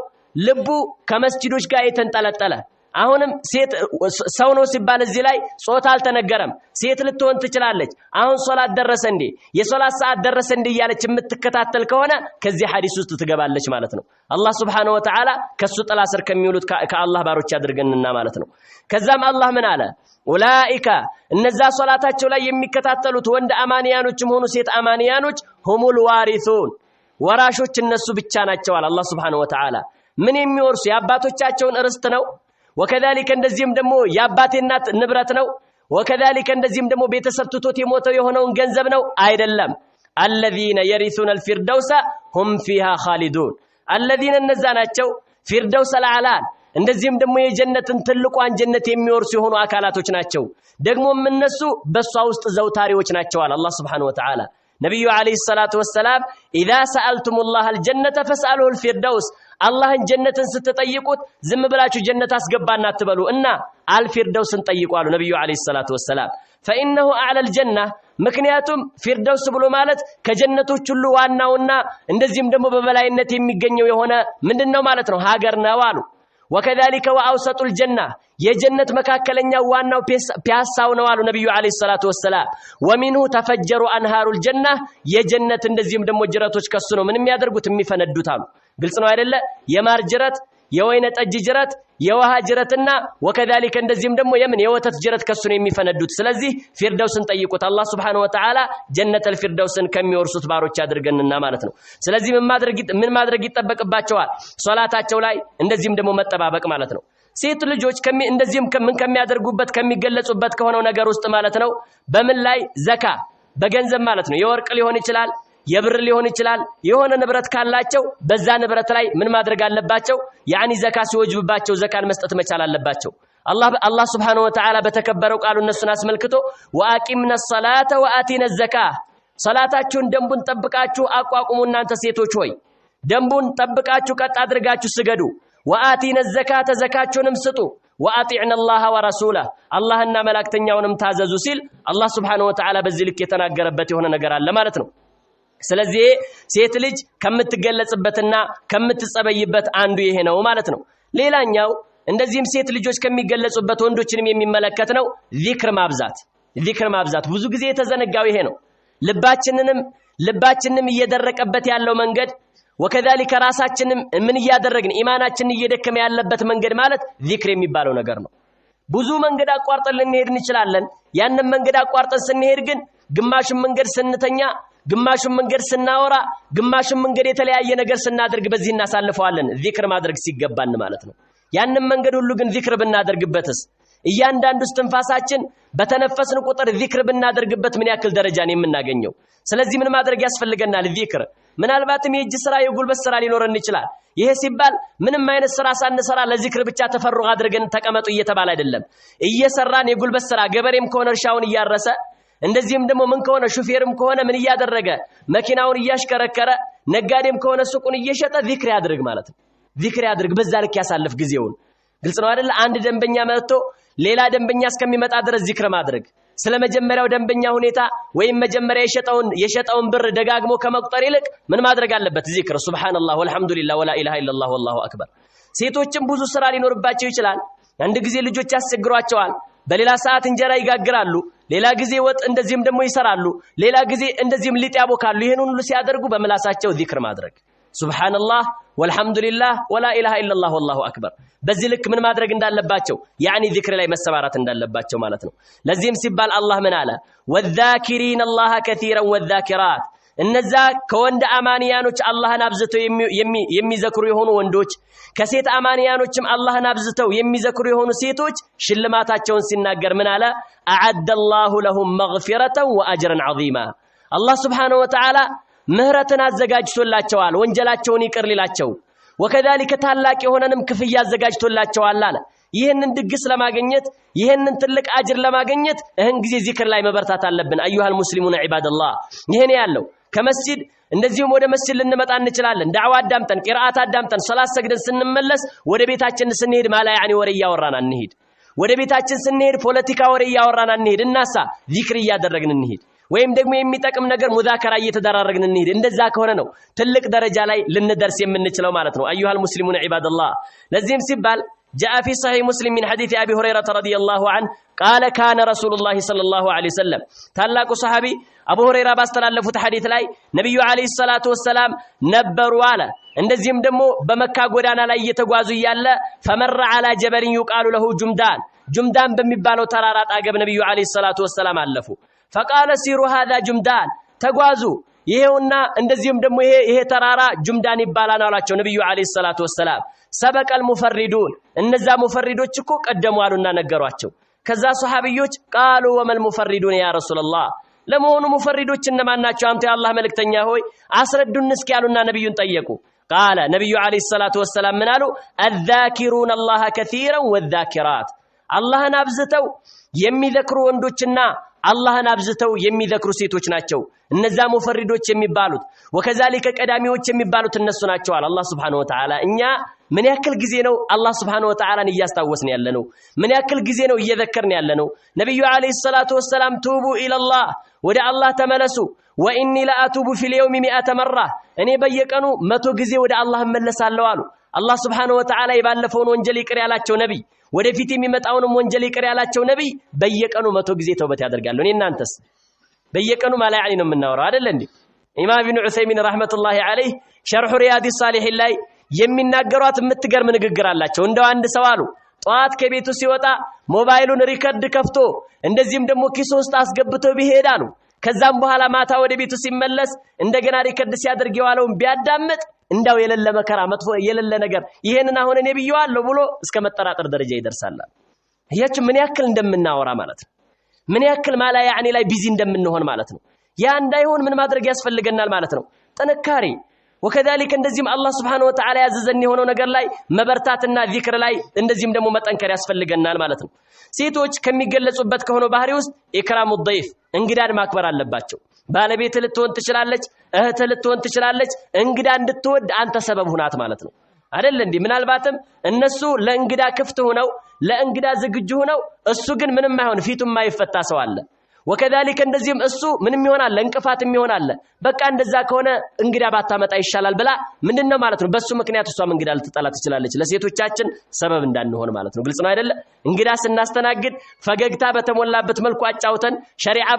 ልቡ ከመስጂዶች ጋር የተንጠለጠለ። አሁንም ሴት ሰው ነው ሲባል እዚህ ላይ ጾታ አልተነገረም። ሴት ልትሆን ትችላለች። አሁን ሶላት ደረሰ እንዴ የሶላት ሰዓት ደረሰ እንዴ እያለች የምትከታተል ከሆነ ከዚህ ሐዲስ ውስጥ ትገባለች ማለት ነው። አላህ Subhanahu Wa Ta'ala ከሱ ጥላ ስር ከሚውሉት ከአላህ ባሮች ያድርገንና ማለት ነው። ከዛም አላህ ምን አለ ኡላኢካ እነዛ ሶላታቸው ላይ የሚከታተሉት ወንድ አማንያኖችም ሆኑ ሴት አማንያኖች ሁሙል ዋሪሱን ወራሾች እነሱ ብቻ ናቸው አለ አላህ Subhanahu Wa Ta'ala። ምን የሚወርሱ የአባቶቻቸውን ርስት ነው። ወከذلك እንደዚህም ደግሞ የአባቴ እናት ንብረት ነው። ወከذلك እንደዚህም ደግሞ ቤተሰብ ትቶት የሞተው የሆነውን ገንዘብ ነው አይደለም። الذين يرثون الفردوس هم فيها خالدون الذين እነዛ ናቸው ፊርደውስ አልዓላን እንደዚህም ደግሞ የጀነትን ትልቋን ጀነት የሚወርሱ የሆኑ አካላቶች ናቸው። ደግሞም እነሱ በሷ ውስጥ ዘውታሪዎች ናቸው አለ አላህ Subhanahu Wa Ta'ala። ነብዩ አለይሂ ሰላቱ ወሰለም اذا سالتم الله الجنه فاسالوه الفردوس አላህን ጀነትን ስትጠይቁት ዝም ብላችሁ ጀነት አስገባና አትበሉ እና አልፊርደውስን ጠይቁ አሉ ነብዩ አለይሂ ሰላቱ ወሰለም። فانه اعلى الجنه ምክንያቱም ፊርደውስ ብሎ ማለት ከጀነቶች ሁሉ ዋናውና እንደዚህም ደግሞ በበላይነት የሚገኘው የሆነ ምንድነው ማለት ነው ሀገር ነው አሉ። وكذلك واوسط الجنه የጀነት መካከለኛው ዋናው ፒያሳው ነው አሉ ነብዩ አለይሂ ሰላቱ ወሰለም። ومنه تفجر انهار الجنه የጀነት እንደዚህም ደግሞ ጅረቶች ከሱ ነው ምን የሚያደርጉት የሚፈነዱት አሉ። ግልጽ ነው አይደለ? የማር ጅረት፣ የወይነ ጠጅ ጅረት፣ የውሃ ጅረትና ወከذلك እንደዚህም ደግሞ የምን የወተት ጅረት ከሱ ነው የሚፈነዱት። ስለዚህ ፊርደውስን ጠይቁት አላህ Subhanahu Wa Ta'ala ጀነተል ፊርደውስን ከሚወርሱት ባሮች ያድርገንና ማለት ነው። ስለዚህ ምን ማድረግ ይጠበቅባቸዋል? ሶላታቸው ላይ እንደዚህም ደግሞ መጠባበቅ ማለት ነው። ሴት ልጆች እንደዚህም ከሚያደርጉበት ከሚገለጹበት ከሆነው ነገር ውስጥ ማለት ነው በምን ላይ ዘካ በገንዘብ ማለት ነው የወርቅ ሊሆን ይችላል የብር ሊሆን ይችላል የሆነ ንብረት ካላቸው በዛ ንብረት ላይ ምን ማድረግ አለባቸው? ያኒ ዘካ ሲወጅብባቸው ዘካን መስጠት መቻል አለባቸው። አላህ Subhanahu Wa Ta'ala በተከበረው ቃሉ እነሱን አስመልክቶ ወአቂምነ ሰላተ ወአቲነ ዘካ ሰላታችሁን ደንቡን ጠብቃችሁ አቋቁሙ እናንተ ሴቶች ሆይ ደንቡን ጠብቃችሁ ቀጥ አድርጋችሁ ስገዱ። ወአቲነ ዘካተ ዘካችሁንም ስጡ። ወአጢዕነ አላህ ወረሱላ አላህና መላእክተኛውንም ታዘዙ ሲል አላህ Subhanahu Wa Ta'ala በዚህ ልክ የተናገረበት የሆነ ነገር አለ ማለት ነው። ስለዚህ ሴት ልጅ ከምትገለጽበትና ከምትጸበይበት አንዱ ይሄ ነው ማለት ነው። ሌላኛው እንደዚህም ሴት ልጆች ከሚገለጹበት ወንዶችንም የሚመለከት ነው ዚክር ማብዛት ብዙ ጊዜ የተዘነጋው ይሄ ነው። ልባችንንም እየደረቀበት ያለው መንገድ ወከذلك ራሳችንም ምን እያደረግን ኢማናችንን እየደከመ ያለበት መንገድ ማለት ዚክር የሚባለው ነገር ነው። ብዙ መንገድ አቋርጠን ልንሄድ እንችላለን። ያንን መንገድ አቋርጠን ስንሄድ ግን ግማሹን መንገድ ስንተኛ ግማሹን መንገድ ስናወራ ግማሹን መንገድ የተለያየ ነገር ስናደርግ በዚህ እናሳልፈዋለን ዚክር ማድረግ ሲገባን ማለት ነው። ያንን መንገድ ሁሉ ግን ዚክር ብናደርግበትስ እያንዳንዱ እስትንፋሳችን በተነፈስን ቁጥር ዚክር ብናደርግበት ምን ያክል ደረጃን የምናገኘው ስለዚህ ምን ማድረግ ያስፈልገናል ዚክር ምናልባትም የእጅ ስራ የጉልበት ስራ ሊኖረን ይችላል ይሄ ሲባል ምንም አይነት ስራ ሳንሰራ ለዚክር ብቻ ተፈሩግ አድርገን ተቀመጡ እየተባለ አይደለም እየሰራን የጉልበት ስራ ገበሬም ከሆነ እርሻውን እያረሰ እንደዚህም ደግሞ ምን ከሆነ ሹፌርም ከሆነ ምን ያደረገ መኪናውን እያሽከረከረ ነጋዴም ከሆነ ሱቁን እየሸጠ ዚክር ያድርግ ማለት ነው ዚክር ያድርግ በዛ ልክ ያሳልፍ ጊዜውን ግልጽ ነው አይደል አንድ ደንበኛ መጥቶ ሌላ ደንበኛ እስከሚመጣ ድረስ ዚክር ማድረግ ስለመጀመሪያው ደንበኛ ሁኔታ ወይም መጀመሪያ የሸጠውን ብር ደጋግሞ ከመቁጠር ይልቅ ምን ማድረግ አለበት ዚክር ሱብሃንአላህ ወልሐምዱሊላህ ወላ ኢላሃ ኢላላህ ወላሁ አክበር ሴቶችም ብዙ ስራ ሊኖርባቸው ይችላል አንድ ጊዜ ልጆች ያስቸግሯቸዋል በሌላ ሰዓት እንጀራ ይጋግራሉ ሌላ ጊዜ ወጥ እንደዚህም ደግሞ ይሰራሉ ሌላ ጊዜ እንደዚህም ሊጥ ያቦካሉ ይሄን ሁሉ ሲያደርጉ በመላሳቸው ዚክር ማድረግ ሱብሃንአላህ ወልሐምዱሊላህ ወላ ኢላሃ ኢላላህ ወላሁ አክበር በዚህ ልክ ምን ማድረግ እንዳለባቸው ያኒ ዚክር ላይ መሰማራት እንዳለባቸው ማለት ነው ለዚህም ሲባል አላህ ምን አለ ወዛኪሪን አላህ ከቲራን ወዛኪራት እነዛ ከወንድ አማንያኖች አላህን አብዝተው የሚዘክሩ የሆኑ ወንዶች ከሴት አማንያኖችም አላህን አብዝተው የሚዘክሩ የሆኑ ሴቶች ሽልማታቸውን ሲናገር ምን አለ አዓደላሁ ለሁም መግፊረተን ወአጅረን ዐዚማ አላህ Subhanahu Wa Ta'ala ምህረትን አዘጋጅቶላቸዋል ወንጀላቸውን ይቅር ሊላቸው ወከዛሊከ ታላቅ የሆነንም ክፍያ አዘጋጅቶላቸዋል አለ ይሄንን ድግስ ለማግኘት ይሄንን ትልቅ አጅር ለማግኘት እህን ጊዜ ዚክር ላይ መበርታት አለብን አዩሃል ሙስሊሙን ዒባደላህ ይሄን ያለው ከመስጂድ እንደዚህም ወደ መስጂድ ልንመጣ እንችላለን ዳዕዋ አዳምጠን ቂራአት አዳምጠን ሶላት ሰግደን ስንመለስ ወደ ቤታችን ስንሄድ ማላ ያኒ ወሬ ያወራና እንሄድ ወደ ቤታችን ስንሄድ ፖለቲካ ወሬ ያወራና እንሄድ እናሳ ዚክር ያደረግን እንሄድ ወይም ደግሞ የሚጠቅም ነገር ሙዛከራ እየተደራረግን እንሄድ እንደዛ ከሆነ ነው ትልቅ ደረጃ ላይ ልንደርስ የምንችለው ማለት ነው አዩሃል ሙስሊሙን ዒባደላህ ለዚህም ሲባል جاء في صحيح مسلم من حديث أبي هريرة رضي الله عنه قال كان رسول الله صلى الله عليه وسلم تلاك صحابي أبو هريرة باستلالفت حديث لاي نبي عليه الصلاة والسلام نبروا على እንደዚህም ደግሞ በመካ ጎዳና ላይ እየተጓዙ ያለ فمر على جبل يقال له جمدان በሚባለው ተራራ አጠገብ ነብዩ አለይሂ ሰላቱ ወሰለም አለፉ فقال سيروا هذا جمدان ተጓዙ ይሄውና እንደዚህም ደግሞ ይሄ ተራራ ጁምዳን ይባላል አላቸው ነብዩ አለይሂ ሰላቱ ወሰለም ሰበቀል ሙፈሪዱን እነዛ ሙፈሪዶች እኮ ቀደሙ አሉና ነገሯቸው ከዛ ሱሐቢዮች ቃሉ ወመል ሙፈሪዱን ያ ረሱላህ ለመሆኑ ሙፈሪዶች እነማን ናቸው አንተ የአላህ መልእክተኛ ሆይ አስረዱን እስኪ ያሉና ነብዩን ጠየቁ ቃለ ነብዩ አለይሂ ሰላቱ ወሰለም ምን አሉ الذاكرون الله كثيرا والذاكرات አላህን አብዝተው የሚዘክሩ ወንዶችና አላህን አብዝተው የሚዘክሩ ሴቶች ናቸው እነዛ ሙፈሪዶች የሚባሉት ወከዛሊከ ቀዳሚዎች የሚባሉት እነሱ ናቸው አላህ Subhanahu Wa Ta'ala እኛ ምን ያክል ጊዜ ነው አላህ Subhanahu Wa Ta'ala እያስታወስን ያለነው ምን ያክል ጊዜ ነው እየዘከርን ያለነው ነብዩ አለይሂ ሰላቱ ወሰለም ቱቡ ኢላላህ ወደ አላህ ተመለሱ ወኢኒ ለአቱቡ ፊል የውሚ 100 መራ እኔ በየቀኑ 100 ጊዜ ወደ አላህ እመለሳለሁ አሉ አላህ Subhanahu Wa Ta'ala የባለፈውን ወንጀል ይቅር ያላቸው ነብይ ወደፊት የሚመጣውንም ወንጀል ይቅር ያላቸው ነብይ በየቀኑ 100 ጊዜ ተውበት ያደርጋሉ እኔ እናንተስ በየቀኑ ማላያኒ ነው የምናወራው አይደል እንዴ ኢማም ኢብኑ ዑሰይሚን ረህመቱላሂ ዐለይሂ ሸርሁ ሪያዲስ ሳሊሂን ላይ የሚናገሯት የምትገርም ንግግር አላቸው እንደው አንድ ሰው አሉ ጧት ከቤቱ ሲወጣ ሞባይሉን ሪከርድ ከፍቶ እንደዚህም ደግሞ ኪስ ውስጥ አስገብቶ ቢሄዳሉ ከዛም በኋላ ማታ ወደ ቤቱ ሲመለስ እንደገና ሪከርድ ሲያደርግ የዋለውን ቢያዳምጥ እንዳው የለለ መከራ መጥፎ የለለ ነገር ይሄንን አሁን እኔ ብየዋለሁ ብሎ እስከ መጠራጠር ደረጃ ይደርሳል ያቺ ምን ያክል እንደምናወራ ማለት ነው ምን ያክል ማላ ያኒ ላይ ቢዚ እንደምንሆን ማለት ነው ያ እንዳይሆን ምን ማድረግ ያስፈልገናል ማለት ነው ጥንካሬ ወከዛሊከ እንደዚህም አላህ Subhanahu Wa Ta'ala ያዘዘን የሆነው ነገር ላይ መበርታትና ዚክር ላይ እንደዚህም ደግሞ መጠንከር ያስፈልገናል ማለት ነው ሴቶች ከሚገለጹበት ከሆነው ባህሪ ውስጥ ኢክራሙ ضيፍ እንግዳን ማክበር አለባቸው ባለቤት ልትሆን ትችላለች እህት ልትሆን ትችላለች እንግዳ እንድትወድ አንተ ሰበብ ሁናት ማለት ነው አይደል እንዴ ምናልባትም እነሱ ለእንግዳ ክፍት ሆነው ለእንግዳ ዝግጁ ሆነው እሱ ግን ምንም አይሆን ፊቱም ማይፈታ ሰው አለ ወከዛሊከ እንደዚህም እሱ ምንም ይሆናል እንቅፋትም ይሆናል በቃ እንደዛ ከሆነ እንግዳ ባታመጣ ይሻላል ብላ ምንድነው ማለት ነው በሱ ምክንያት እሷም እንግዳ ልትጠላ ትችላለች ለሴቶቻችን ሰበብ እንዳንሆን ማለት ነው ግልጽ ነው አይደለ እንግዳ ስናስተናግድ ፈገግታ በተሞላበት መልኩ አጫውተን ሸሪዓ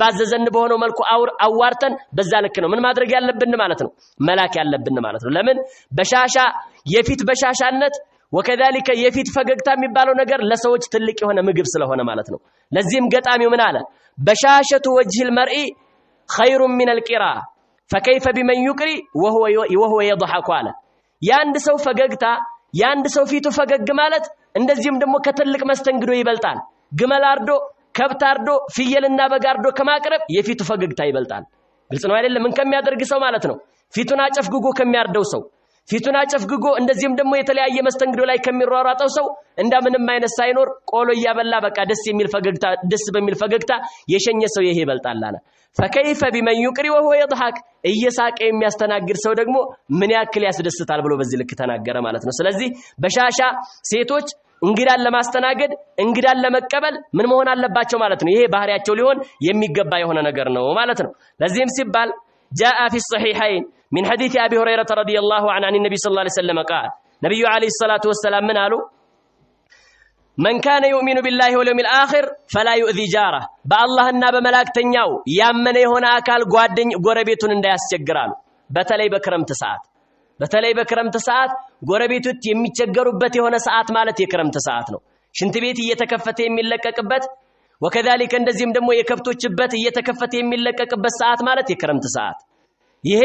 ባዘዘን በሆነው መልኩ አዋርተን በዛ ልክ ነው ምን ማድረግ ያለብን ማለት ነው መላክ ያለብን ማለት ነው ለምን በሻሻ የፊት በሻሻነት ወከዛሊከ የፊት ፈገግታ የሚባለው ነገር ለሰዎች ትልቅ የሆነ ምግብ ስለሆነ ማለት ነው ለዚህም ገጣሚው ምን አለ በሻሸቱ ወጅህ المرء خير من القراء فكيف بمن يقري وهو يضحك አለ ያንድ ሰው ፈገግታ ያንድ ሰው ፊቱ ፈገግ ማለት እንደዚህም ደግሞ ከትልቅ መስተንግዶ ይበልጣል። ግመል አርዶ ከብት አርዶ ፍየልና በግ አርዶ ከማቅረብ የፊቱ ፈገግታ ይበልጣል። ግልጽ ነው አይደለም? ምን ከሚያደርግ ሰው ማለት ነው? ፊቱን አጨፍግጎ ከሚያርደው ሰው፣ ፊቱን አጨፍግጎ እንደዚህም ደግሞ የተለያየ መስተንግዶ ላይ ከሚሯሯጠው ሰው እንደምንም አይነት ሳይኖር ቆሎ እያበላ በቃ ደስ በሚል ፈገግታ የሸኘ ሰው ይሄ ይበልጣል አለ። فكيف بمن يقري وهو يضحك እየሳቀ የሚያስተናግድ ሰው ደግሞ ምን ያክል ያስደስታል ብሎ በዚህ ልክ ተናገረ ማለት ነው። ስለዚህ በሻሻ ሴቶች እንግዳን ለማስተናገድ እንግዳን ለመቀበል ምን መሆን አለባቸው ማለት ነው? ይሄ ባህሪያቸው ሊሆን የሚገባ የሆነ ነገር ነው ማለት ነው። ለዚህም ሲባል جاء في الصحيحين من حديث أبي هريرة رضي الله عنه عن النبي صلى الله عليه وسلم قال نبي عليه الصلاة والسلام من قالوا من كان يؤمن بالله واليوم الآخر فلا يؤذي جاره بالله الناب ملاك تنياو يامن هنا أكال قربيتون اندا يسجرالو በተለይ በክረምት ሰዓት ጎረቤቶች የሚቸገሩበት የሆነ ሰዓት ማለት የክረምት ሰዓት ነው። ሽንት ቤት እየተከፈተ የሚለቀቅበት ወከዛሊከ እንደዚህም ደግሞ የከብቶችበት እየተከፈተ የሚለቀቅበት ሰዓት ማለት የክረምት ሰዓት። ይሄ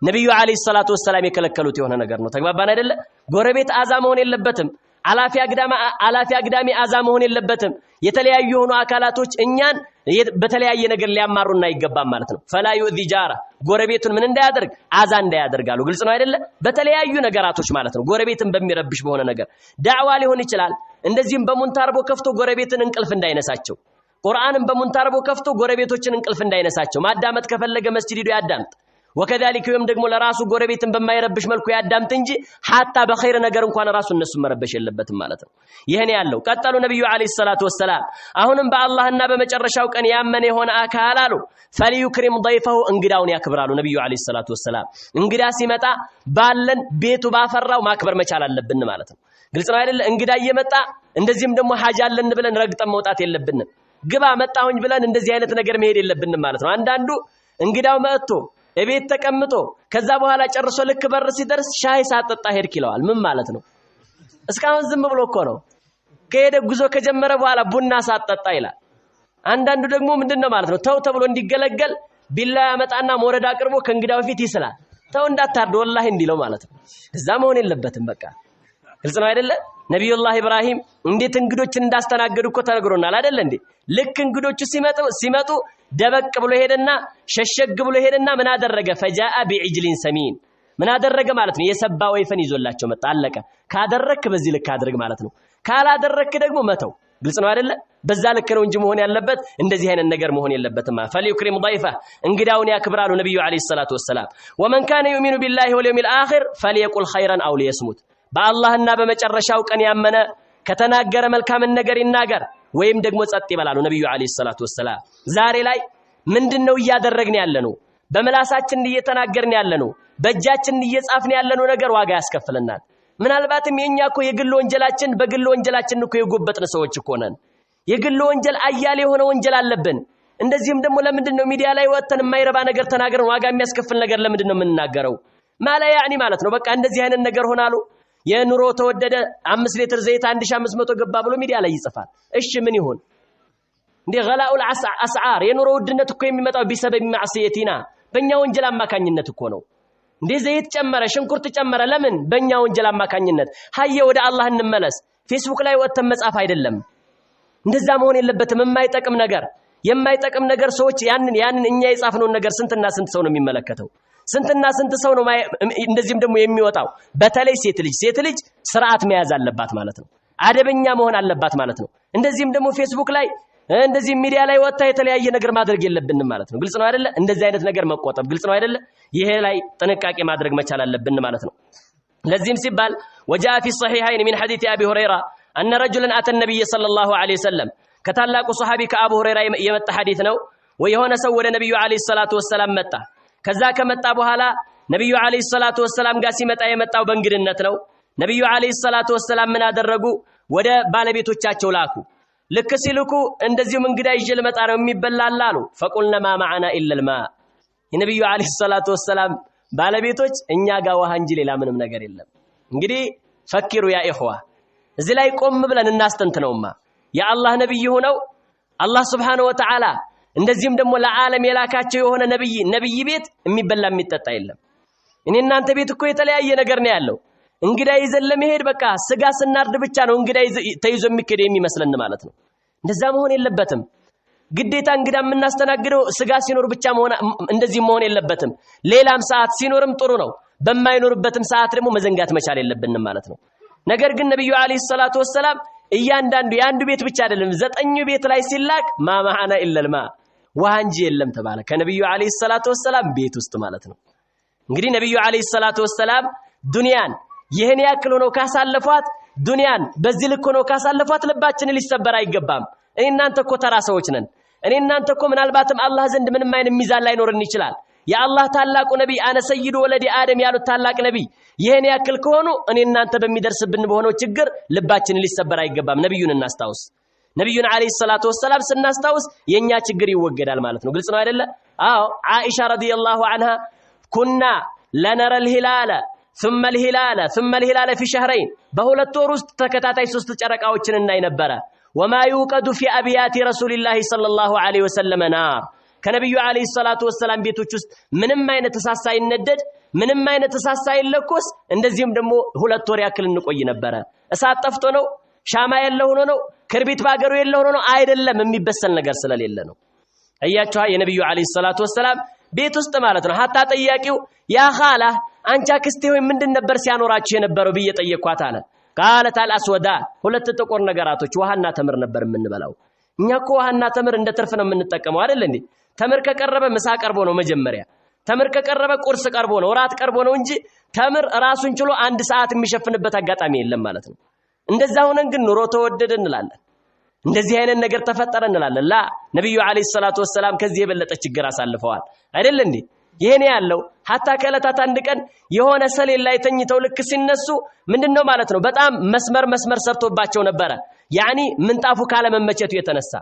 ነብዩ አለይሂ ሰላቱ ወሰለም የከለከሉት የሆነ ነገር ነው። ተግባባን አይደለ? ጎረቤት አዛ መሆን የለበትም። አላፊ አግዳሚ አዛ መሆን የለበትም። የተለያዩ የሆኑ አካላቶች እኛን በተለያየ ነገር ሊያማሩና አይገባም ማለት ነው። ፈላ ዩዚ ጃራ ጎረቤቱን ምን እንዳያደርግ አዛ እንዳያደርጋሉ። ግልጽ ነው አይደለ? በተለያዩ ነገራቶች ማለት ነው። ጎረቤትን በሚረብሽ በሆነ ነገር ዳዕዋ ሊሆን ይችላል። እንደዚህም በሙንታርቦ ከፍቶ ጎረቤትን እንቅልፍ እንዳይነሳቸው፣ ቁርአንን በሙንታርቦ ከፍቶ ጎረቤቶችን እንቅልፍ እንዳይነሳቸው ማዳመጥ ከፈለገ መስጂድ ሄዶ ያዳምጥ። ወከዛሊከ ወይም ደግሞ ለራሱ ጎረቤትን በማይረብሽ መልኩ ያዳምጥ እንጂ ሐታ በኸይር ነገር እንኳን ራሱ እነሱ መረበሽ የለበትም ማለት ነው። ይሄን ያለው ቀጠሉ ነብዩ አለይሂ ሰላቱ ወሰለም አሁንም በአላህና በመጨረሻው ቀን ያመነ የሆነ አካል አሉ ፈሊዩክሪም ضيفه እንግዳውን ያክብራሉ። ነብዩ አለይሂ ሰላቱ ወሰለም እንግዳ ሲመጣ ባለን ቤቱ ባፈራው ማክበር መቻል አለብን ማለት ነው። ግልጽ ነው አይደል? እንግዳ እየመጣ እንደዚህም ደግሞ ሐጃ አለን ብለን ረግጠን መውጣት የለብንም። ግባ መጣሁኝ ብለን እንደዚህ አይነት ነገር መሄድ የለብንም ማለት ነው። አንዳንዱ እንግዳው መጥቶ እቤት ተቀምጦ ከዛ በኋላ ጨርሶ ልክ በር ሲደርስ ሻይ ሳጠጣ ሄድክ ይለዋል። ምን ማለት ነው? እስካሁን ዝም ብሎ እኮ ነው። ከሄደ ጉዞ ከጀመረ በኋላ ቡና ሳጠጣ ይላል። አንዳንዱ ደግሞ ምንድነው ማለት ነው? ተው ተብሎ እንዲገለገል ቢላ ያመጣና ሞረዳ አቅርቦ ከእንግዳው ፊት ይስላል። ተው እንዳታርድ ወላሂ እንዲለው ማለት ነው። እዛ መሆን የለበትም። በቃ ግልጽ ነው አይደለ? ነብዩላህ ኢብራሂም እንዴት እንግዶችን እንዳስተናገዱ እኮ ተነግሮናል አይደል እንዴ? ልክ እንግዶቹ ሲመጡ ደበቅ ብሎ ሄደና ሸሸግ ብሎ ሄደና ምን አደረገ? ፈጃአ ቢዕጅሊን ሰሚን ምን አደረገ ማለት ነው? የሰባ ወይፈን ይዞላቸው መጣ። አለቀ። ካደረክ በዚህ ልክ አድርግ ማለት ነው። ካላደረክ ደግሞ መተው። ግልጽ ነው አይደለ? በዛ ልክ ነው እንጂ መሆን ያለበት እንደዚህ አይነት ነገር መሆን የለበትም። ፈሊዩክሪም ضيفه እንግዳውን ያክብራሉ ነብዩ አለይሂ ሰላቱ ወሰለም። ወመን ካነ ዩሚኑ ቢላሂ ወልየውሚል አኺር ፈሊየቁል ኸይረን አው ሊየስሙት በአላህና በመጨረሻው ቀን ያመነ ከተናገረ መልካምን ነገር ይናገር ወይም ደግሞ ጸጥ ይበላሉ ነብዩ አለይሂ ሰላቱ ወሰለም። ዛሬ ላይ ምንድነው እያደረግን ያለነው? በመላሳችን እየተናገርን ያለነው፣ በእጃችን እየጻፍን ያለነው ነገር ዋጋ ያስከፍለናል። ምናልባትም የኛ እኮ የግል ወንጀላችን በግል ወንጀላችን እኮ የጎበጥን ሰዎች እኮ ነን። የግል ወንጀል አያሌ የሆነ ወንጀል አለብን። እንደዚህም ደግሞ ለምንድነው ሚዲያ ላይ ወጥተን የማይረባ ነገር ተናገርን ዋጋ የሚያስከፍል ነገር ለምንድነው የምንናገረው? ማላ ያኒ ማለት ነው። በቃ እንደዚህ አይነት ነገር ሆናሉ። የኑሮ ተወደደ 5 ሊትር ዘይት 1500 ገባ ብሎ ሚዲያ ላይ ይጽፋል። እሺ ምን ይሁን እንዴ? ገላኡል አስዓር የኑሮ ውድነት እኮ የሚመጣው ቢሰበብ ማዕሲየቲና በእኛ ወንጀል አማካኝነት እኮ ነው። እንዴ ዘይት ጨመረ፣ ሽንኩርት ጨመረ፣ ለምን? በእኛ ወንጀል አማካኝነት። ሀየ ወደ አላህ እንመለስ። ፌስቡክ ላይ ወጥተን መጻፍ አይደለም። እንደዛ መሆን የለበትም። የማይጠቅም ነገር ሰዎች ያንን እኛ የጻፍነውን ነገር ስንትና ስንት ሰው ነው የሚመለከተው? ስንትና ስንት ሰው ነው እንደዚህም ደግሞ የሚወጣው? በተለይ ሴት ልጅ ስርዓት መያዝ አለባት ማለት ነው። አደበኛ መሆን አለባት ማለት ነው። እንደዚህም ደግሞ ፌስቡክ ላይ እንደዚህ ሚዲያ ላይ ወጣ የተለያየ ነገር ማድረግ የለብንም ማለት ነው። ግልጽ ነው አይደለ? እንደዚህ አይነት ነገር መቆጠብ ግልጽ ነው አይደለ? ይሄ ላይ ጥንቃቄ ማድረግ መቻል አለብን ማለት ነው። ለዚህም ሲባል وجاء في الصحيحين من حديث ابي هريره ان رجلا اتى النبي صلى الله عليه وسلم ከታላቁ ሱሐቢ ከአቡ ሁረይራ የመጣ ሐዲስ ነው። ወየሆነ ሰው ወደ ነብዩ አለይሂ ሰላቱ ወሰለም መጣ። ከዛ ከመጣ በኋላ ነብዩ አለይሂ ሰላቱ ወሰለም ጋር ሲመጣ የመጣው በእንግድነት ነው። ነብዩ አለይሂ ሰላቱ ወሰለም ምን አደረጉ? ወደ ባለቤቶቻቸው ላኩ። ልክ ሲልኩ እንደዚሁ እንግዳ ይዤ ልመጣ ነው የሚበላል አሉ። ፈቁልነ ማ ማዓና ኢላ الماء የነብዩ አለይሂ ሰላቱ ወሰለም ባለቤቶች እኛ ጋር ውሃ እንጂ ሌላ ምንም ነገር የለም። እንግዲህ ፈኪሩ ያ ኢኽዋ እዚህ ላይ ቆም ብለን እናስተንትነውማ የአላህ ነብይ ሆነው አላህ Subhanahu Wa Ta'ala እንደዚህም ደግሞ ለዓለም የላካቸው የሆነ ነብይ ቤት የሚበላ የሚጠጣ የለም። እኔ እናንተ ቤት እኮ የተለያየ ነገር ነው ያለው። እንግዳ ይዘን ለመሄድ በቃ ስጋ ስናርድ ብቻ ነው እንግዳ ተይዞ የሚከደ የሚመስለን ማለት ነው። እንደዛ መሆን የለበትም። ግዴታ እንግዳ የምናስተናግደው ስጋ ሲኖር ብቻ እንደዚህ መሆን የለበትም። ሌላም ሰዓት ሲኖርም ጥሩ ነው። በማይኖርበትም ሰዓት ደግሞ መዘንጋት መቻል የለብንም ማለት ነው። ነገር ግን ነብዩ አለይሂ ሰላቱ ወሰለም እያንዳንዱ የአንዱ ቤት ብቻ አይደለም 9 ቤት ላይ ሲላክ ማማና ኢለልማ ውሃ እንጂ የለም ተባለ ከነብዩ አለይሂ ሰላቱ ወሰለም ቤት ውስጥ ማለት ነው። እንግዲህ ነብዩ አለይሂ ሰላቱ ወሰለም ዱንያን ይሄን ያክል ሆኖ ካሳለፏት ዱንያን በዚህ ልክ ሆኖ ካሳለፏት ልባችን ሊሰበር አይገባም። እኔ እናንተ እኮ ተራ ሰዎች ነን። እኔ እናንተ እኮ ምናልባትም አላህ ዘንድ ምንም አይነት ሚዛን ላይኖርን ይችላል። የአላህ ታላቁ ነብይ አነ ሰይዱ ወለዲ አደም ያሉት ታላቅ ነብይ ይሄን ያክል ከሆኑ እኔ እናንተ በሚደርስብን በሆነው ችግር ልባችን ሊሰበር አይገባም። ነብዩን እናስታውስ። ነብዩን አለይሂ ሰላቱ ወሰለም ስናስታውስ የኛ ችግር ይወገዳል ማለት ነው። ግልጽ ነው አይደለ? አዎ አይሻ ረዲየላሁ ዐንሃ ኩና ለነረ الهلال ثم الهلال ثم الهلال في شهرين በሁለት ወር ውስጥ ተከታታይ 3 ጨረቃዎችን እናይ ነበር። وما يوقد في ابيات رسول الله صلى الله عليه وسلم نار ከነብዩ አለይሂ ሰላቱ ወሰለም ቤቶች ውስጥ ምንም አይነት ተሳሳ ይነደድ ምንም አይነት ተሳሳ ይለኮስ እንደዚህም ደግሞ 2 ወር ያክል እንቆይ ነበር። እሳት ጠፍቶ ነው ሻማ ያለው ሆኖ ነው ክርቢት ባገሩ ያለው ሆኖ ነው አይደለም የሚበሰል ነገር ስለሌለ ነው። አያችሁ የነብዩ አለይሂ ሰላቱ ወሰለም ቤት ውስጥ ማለት ነው። ሐታ ጠያቂው ያ ኻላ አንቺ አክስቴ ሆይ ምንድን ነበር ሲያኖራችሁ የነበረው ብዬ ጠየቅኳት አለ። ቃለት አልአስወዳ ሁለት ጥቁር ነገራቶች ውሃና ተምር ነበር የምንበላው። እኛ እኮ ውሃና ተምር እንደ ትርፍ ነው የምንጠቀመው አይደል እንዴ? ተምር ከቀረበ ምሳ ቀርቦ ነው መጀመሪያ። ተምር ከቀረበ ቁርስ ቀርቦ ነው ራት ቀርቦ ነው እንጂ ተምር ራሱን ችሎ 1 ሰዓት የሚሸፍንበት አጋጣሚ የለም ማለት ነው። እንደዛ ሆነን ግን ኑሮ ተወደደ እንላለን። እንደዚህ አይነት ነገር ተፈጠረ እንላለን። ላ ነብዩ አለይሂ ሰላቱ ወሰለም ከዚህ የበለጠ ችግር አሳልፈዋል አይደል እንዴ? ይሄን ያለው ሐታ ከለታት አንድ ቀን የሆነ ሰሌን ላይ ተኝተው ልክ ሲነሱ ምንድነው ማለት ነው በጣም መስመር ሰርቶባቸው ነበር። ያኒ ምንጣፉ ካለ መመቸቱ የተነሳ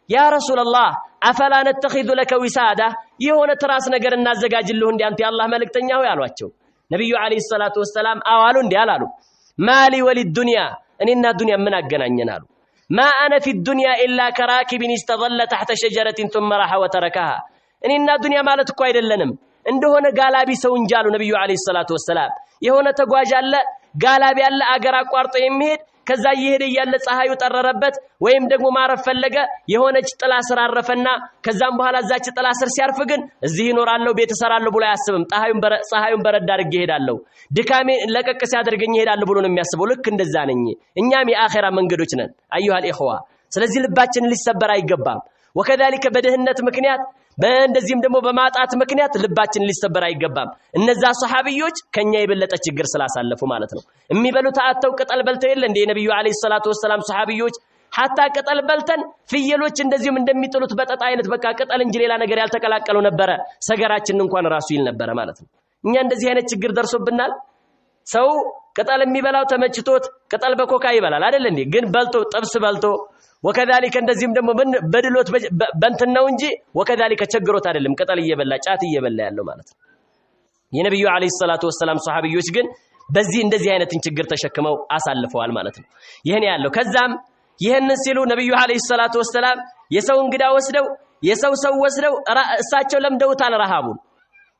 ያ ረሱላህ አፈላ ነተኺዙ ለከ ዊሳዳ የሆነ ትራስ ነገር እናዘጋጅልህ እንዴ አንተ የአላህ መልእክተኛ ሆይ አሏቸው። ነብዩ አለይሂ ሰላቱ ወሰለም አዋሉ እንዴ አላሉ። ማሊ ወሊዱንያ እኔና ዱንያ ምን አገናኘን አሉ። ما أنا في الدنيا إلا كراكب استظل تحت شجرة ثم راح وتركها እኔና ዱንያ ማለት እኮ አይደለንም እንደሆነ ጋላቢ ሰው እንጃሉ ነብዩ አለይሂ ሰላቱ ወሰለም የሆነ ተጓዥ አለ ጋላቢ አለ አገር አቋርጦ የሚሄድ ከዛ ይሄደ ያለ ፀሐዩ ጠረረበት ወይም ደግሞ ማረፍ ፈለገ የሆነች ጥላ ስር አረፈና ከዛም በኋላ እዛች ጥላ ስር ሲያርፍ ግን እዚህ ይኖራለሁ ቤት ሰራለሁ ብሎ አያስብም። ፀሐዩን በረድ አድርጌ እሄዳለሁ ድካሜ ለቀቅ ሲያደርገኝ እሄዳለሁ ብሎ ነው የሚያስበው። ልክ እንደዛ ነኝ እኛም የአኺራ መንገዶች ነን አዩሃ الإخوة። ስለዚህ ልባችን ሊሰበር አይገባም። ወከذلك በደህነት ምክንያት በእንደዚህም ደግሞ በማጣት ምክንያት ልባችን ሊሰበር አይገባም። እነዛ ሱሐቢዎች ከኛ የበለጠ ችግር ስላሳለፉ ማለት ነው። የሚበሉት አጥተው ቅጠል በልተው የለ እንደ ነብዩ አለይሂ ሰላቱ ወሰለም ሱሐቢዎች ሐታ ቅጠል በልተን ፍየሎች እንደዚህም እንደሚጥሉት በጠጣ አይነት በቃ ቅጠል እንጂ ሌላ ነገር ያልተቀላቀለው ነበር ሰገራችን እንኳን ራሱ ይል ነበር ማለት ነው። እኛ እንደዚህ አይነት ችግር ደርሶብናል። ሰው ቅጠል የሚበላው ተመችቶት ቅጠል በኮካ ይበላል አይደል እንዴ? ግን በልቶ ጥብስ በልቶ ወከذلك እንደዚህም ደግሞ በድሎት በእንተናው እንጂ ወከذلك ቸግሮት አይደለም ቅጠል እየበላ ጫት እየበላ ያለው ማለት ነው። የነብዩ አለይሂ ሰላቱ ወሰለም ሱሐቢዎች ግን በዚህ እንደዚህ አይነትን ችግር ተሸክመው አሳልፈዋል ማለት ነው። ይሄን ያለው ከዛም ይሄንን ሲሉ ነብዩ አለይሂ ሰላቱ ወሰለም የሰው እንግዳ ወስደው ሰው ወስደው እሳቸው ለምደውታል ረሃቡን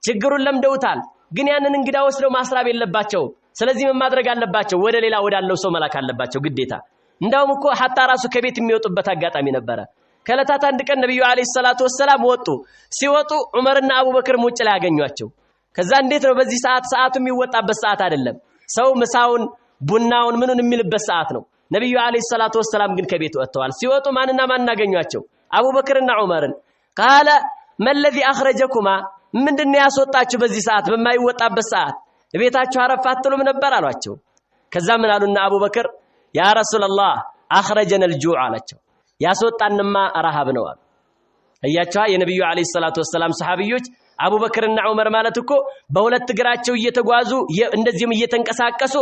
ችግሩን ለምደውታል። ግን ያንን እንግዳ ወስደው ማስራብ የለባቸው። ስለዚህ ምን ማድረግ አለባቸው? ወደ ሌላ ወዳለው ሰው መላክ አለባቸው ግዴታ። እንደውም እኮ ሐታ ራሱ ከቤት የሚወጡበት አጋጣሚ ነበር። ከለታት አንድ ቀን ነብዩ አለይሂ ሰላቱ ወሰለም ወጡ። ሲወጡ ዑመርና አቡበክር ውጭ ላይ ያገኟቸው። ከዛ እንዴት ነው በዚህ ሰዓቱ የሚወጣበት ሰዓት አይደለም። ሰው ምሳውን ቡናውን ምኑን የሚልበት ሰዓት ነው። ነብዩ አለይሂ ሰላቱ ወሰለም ግን ከቤት ወጥተዋል። ሲወጡ ማንና ማን አገኟቸው? አቡበክርና ዑመርን። ቃለ መለዚ አخرجكما ምንድነው ያስወጣችሁ በዚህ ሰዓት በማይወጣበት ሰዓት ቤታችሁ አረፍ አትሉም ነበር አሏቸው። ከዛ ምን አሉና አቡበክር ያ ረሱላህ አخرجنا الجوع አላቸው። ያስወጣንማ ረሃብ ነው አሉ። አያቻ የነብዩ አለይሂ ሰላቱ ወሰለም ሱሐቢዎች አቡበክርና ዑመር ማለት እኮ በሁለት እግራቸው እየተጓዙ እንደዚህም እየተንቀሳቀሱ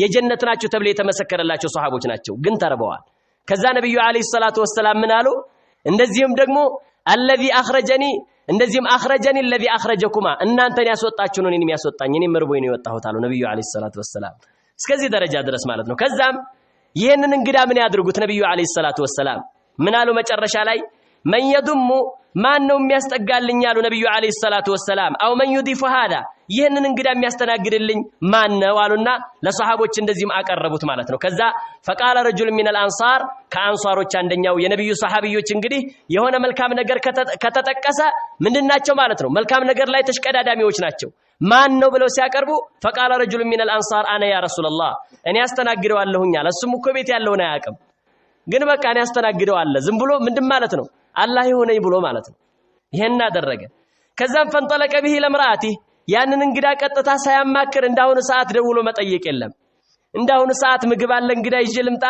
የጀነት ናቸው ተብለ የተመሰከረላቸው ሱሐቦች ናቸው። ግን ተርበዋል። ከዛ ነብዩ አለይሂ ሰላቱ ወሰለም ምን አሉ? እንደዚህም ደግሞ الذي اخرجني እንደዚህም اخرجني الذي اخرجكما እናንተን ያስወጣችሁ ነው እኔንም ያስወጣኝ እኔም መርቦኝ ነው የወጣሁት አሉ ነብዩ አለይሂ ሰላቱ ወሰለም። እስከዚህ ደረጃ ድረስ ማለት ነው። ከዛም ይሄንን እንግዳ ምን ያድርጉት ነብዩ አለይሂ ሰላቱ ወሰለም ምን አሉ መጨረሻ ላይ من يضم ማን ነው የሚያስጠጋልኝ አሉ ነብዩ አለይሂ ሰላቱ ወሰለም አው መን يضيف هذا ይሄንን እንግዳ የሚያስተናግድልኝ ማን ነው አሉና ለሷሃቦች እንደዚህም አቀረቡት ማለት ነው ከዛ فقال رجل من الانصار ከአንሷሮች አንደኛው የነብዩ ሷሃቢዮች እንግዲህ የሆነ መልካም ነገር ከተጠቀሰ ምንድናቸው ማለት ነው መልካም ነገር ላይ ተሽቀዳዳሚዎች ናቸው ማን ነው ብለው ሲያቀርቡ فقال رجل من الانصار انا يا رسول الله እኔ አስተናግደዋለሁኝ አለ እሱም እኮ ቤት ያለውን አያውቅም ግን በቃ እኔ አስተናግደዋለሁ ዝም ብሎ ምንድን ማለት ነው አላህ ይሆነኝ ብሎ ማለት ነው ይሄን አደረገ ከዛም ፈንጠለቀ به ለምራቲ ያንን እንግዳ ቀጥታ ሳያማክር እንዳሁን ሰዓት ደውሎ መጠየቅ የለም እንዳሁን ሰዓት ምግብ አለ እንግዳ ይዤ ልምጣ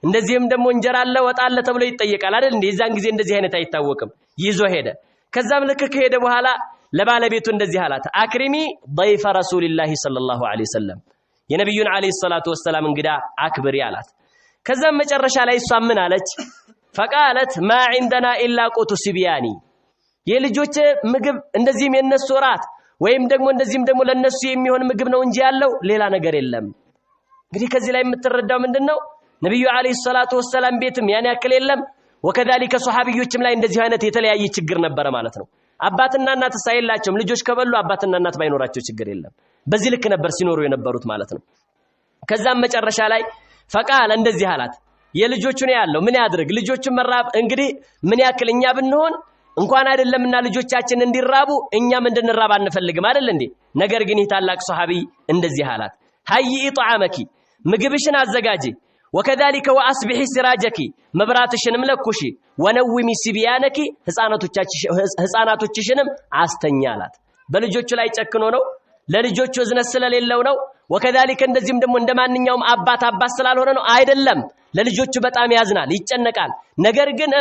እንደዚህም ደግሞ እንጀራ አለ ወጣ አለ ተብሎ ይጠየቃል አይደል እንዴ የዛን ጊዜ እንደዚህ አይነት አይታወቅም ይዞ ሄደ ከዛም ልክ ከሄደ በኋላ ለባለቤቱ እንደዚህ አላት አክሪሚ ضيف رسول الله صلى الله عليه وسلم የነብዩን አለይሂ ሰላቱ ወሰለም እንግዳ አክብሪ አላት ከዛም መጨረሻ ላይ እሷ ምን አለች فقالت ما عندنا الا قوت سبياني የልጆች ምግብ እንደዚህም የነሱ ራት ወይም ደግሞ እንደዚህም ደግሞ ለነሱ የሚሆን ምግብ ነው እንጂ ያለው ሌላ ነገር የለም እንግዲህ ከዚህ ላይ የምትረዳው ምንድነው ነብዩ አለይሂ ሰላቱ ወሰለም ቤትም ያን ያክል የለም ወከዛሊከ ሷሃቢዮችም ላይ እንደዚህ አይነት የተለያየ ችግር ነበር ማለት ነው አባትና እናት ሳይላቸውም ልጆች ከበሉ አባትና እናት ባይኖራቸው ችግር የለም በዚህ ልክ ነበር ሲኖሩ የነበሩት ማለት ነው ከዛም መጨረሻ ላይ فقال እንደዚህ አላት የልጆቹ ነው ያለው ምን ያድርግ ልጆቹን መራብ እንግዲህ ምን ያክል እኛ ብንሆን እንኳን አይደለምና ልጆቻችን እንዲራቡ እኛም እንድንራብ አንፈልግም አይደል እንዴ ነገር ግን ይታላቅ ሷሃቢ እንደዚህ አላት ሃይ ኢጣዓመኪ ምግብሽን አዘጋጂ وكذلك واصبحي سراجكي መብራትሽንም ለኩሺ ወነውሚ ሲቢያነኪ ህፃናቶችሽንም አስተኛላት በልጆቹ ላይ ጨክኖ ነው ለልጆቹ እዝነት ስለሌለው ነው وكذلك እንደዚህም ደግሞ እንደማንኛውም አባት ስላልሆነ ነው አይደለም ለልጆቹ በጣም ያዝናል ይጨነቃል ነገር ግን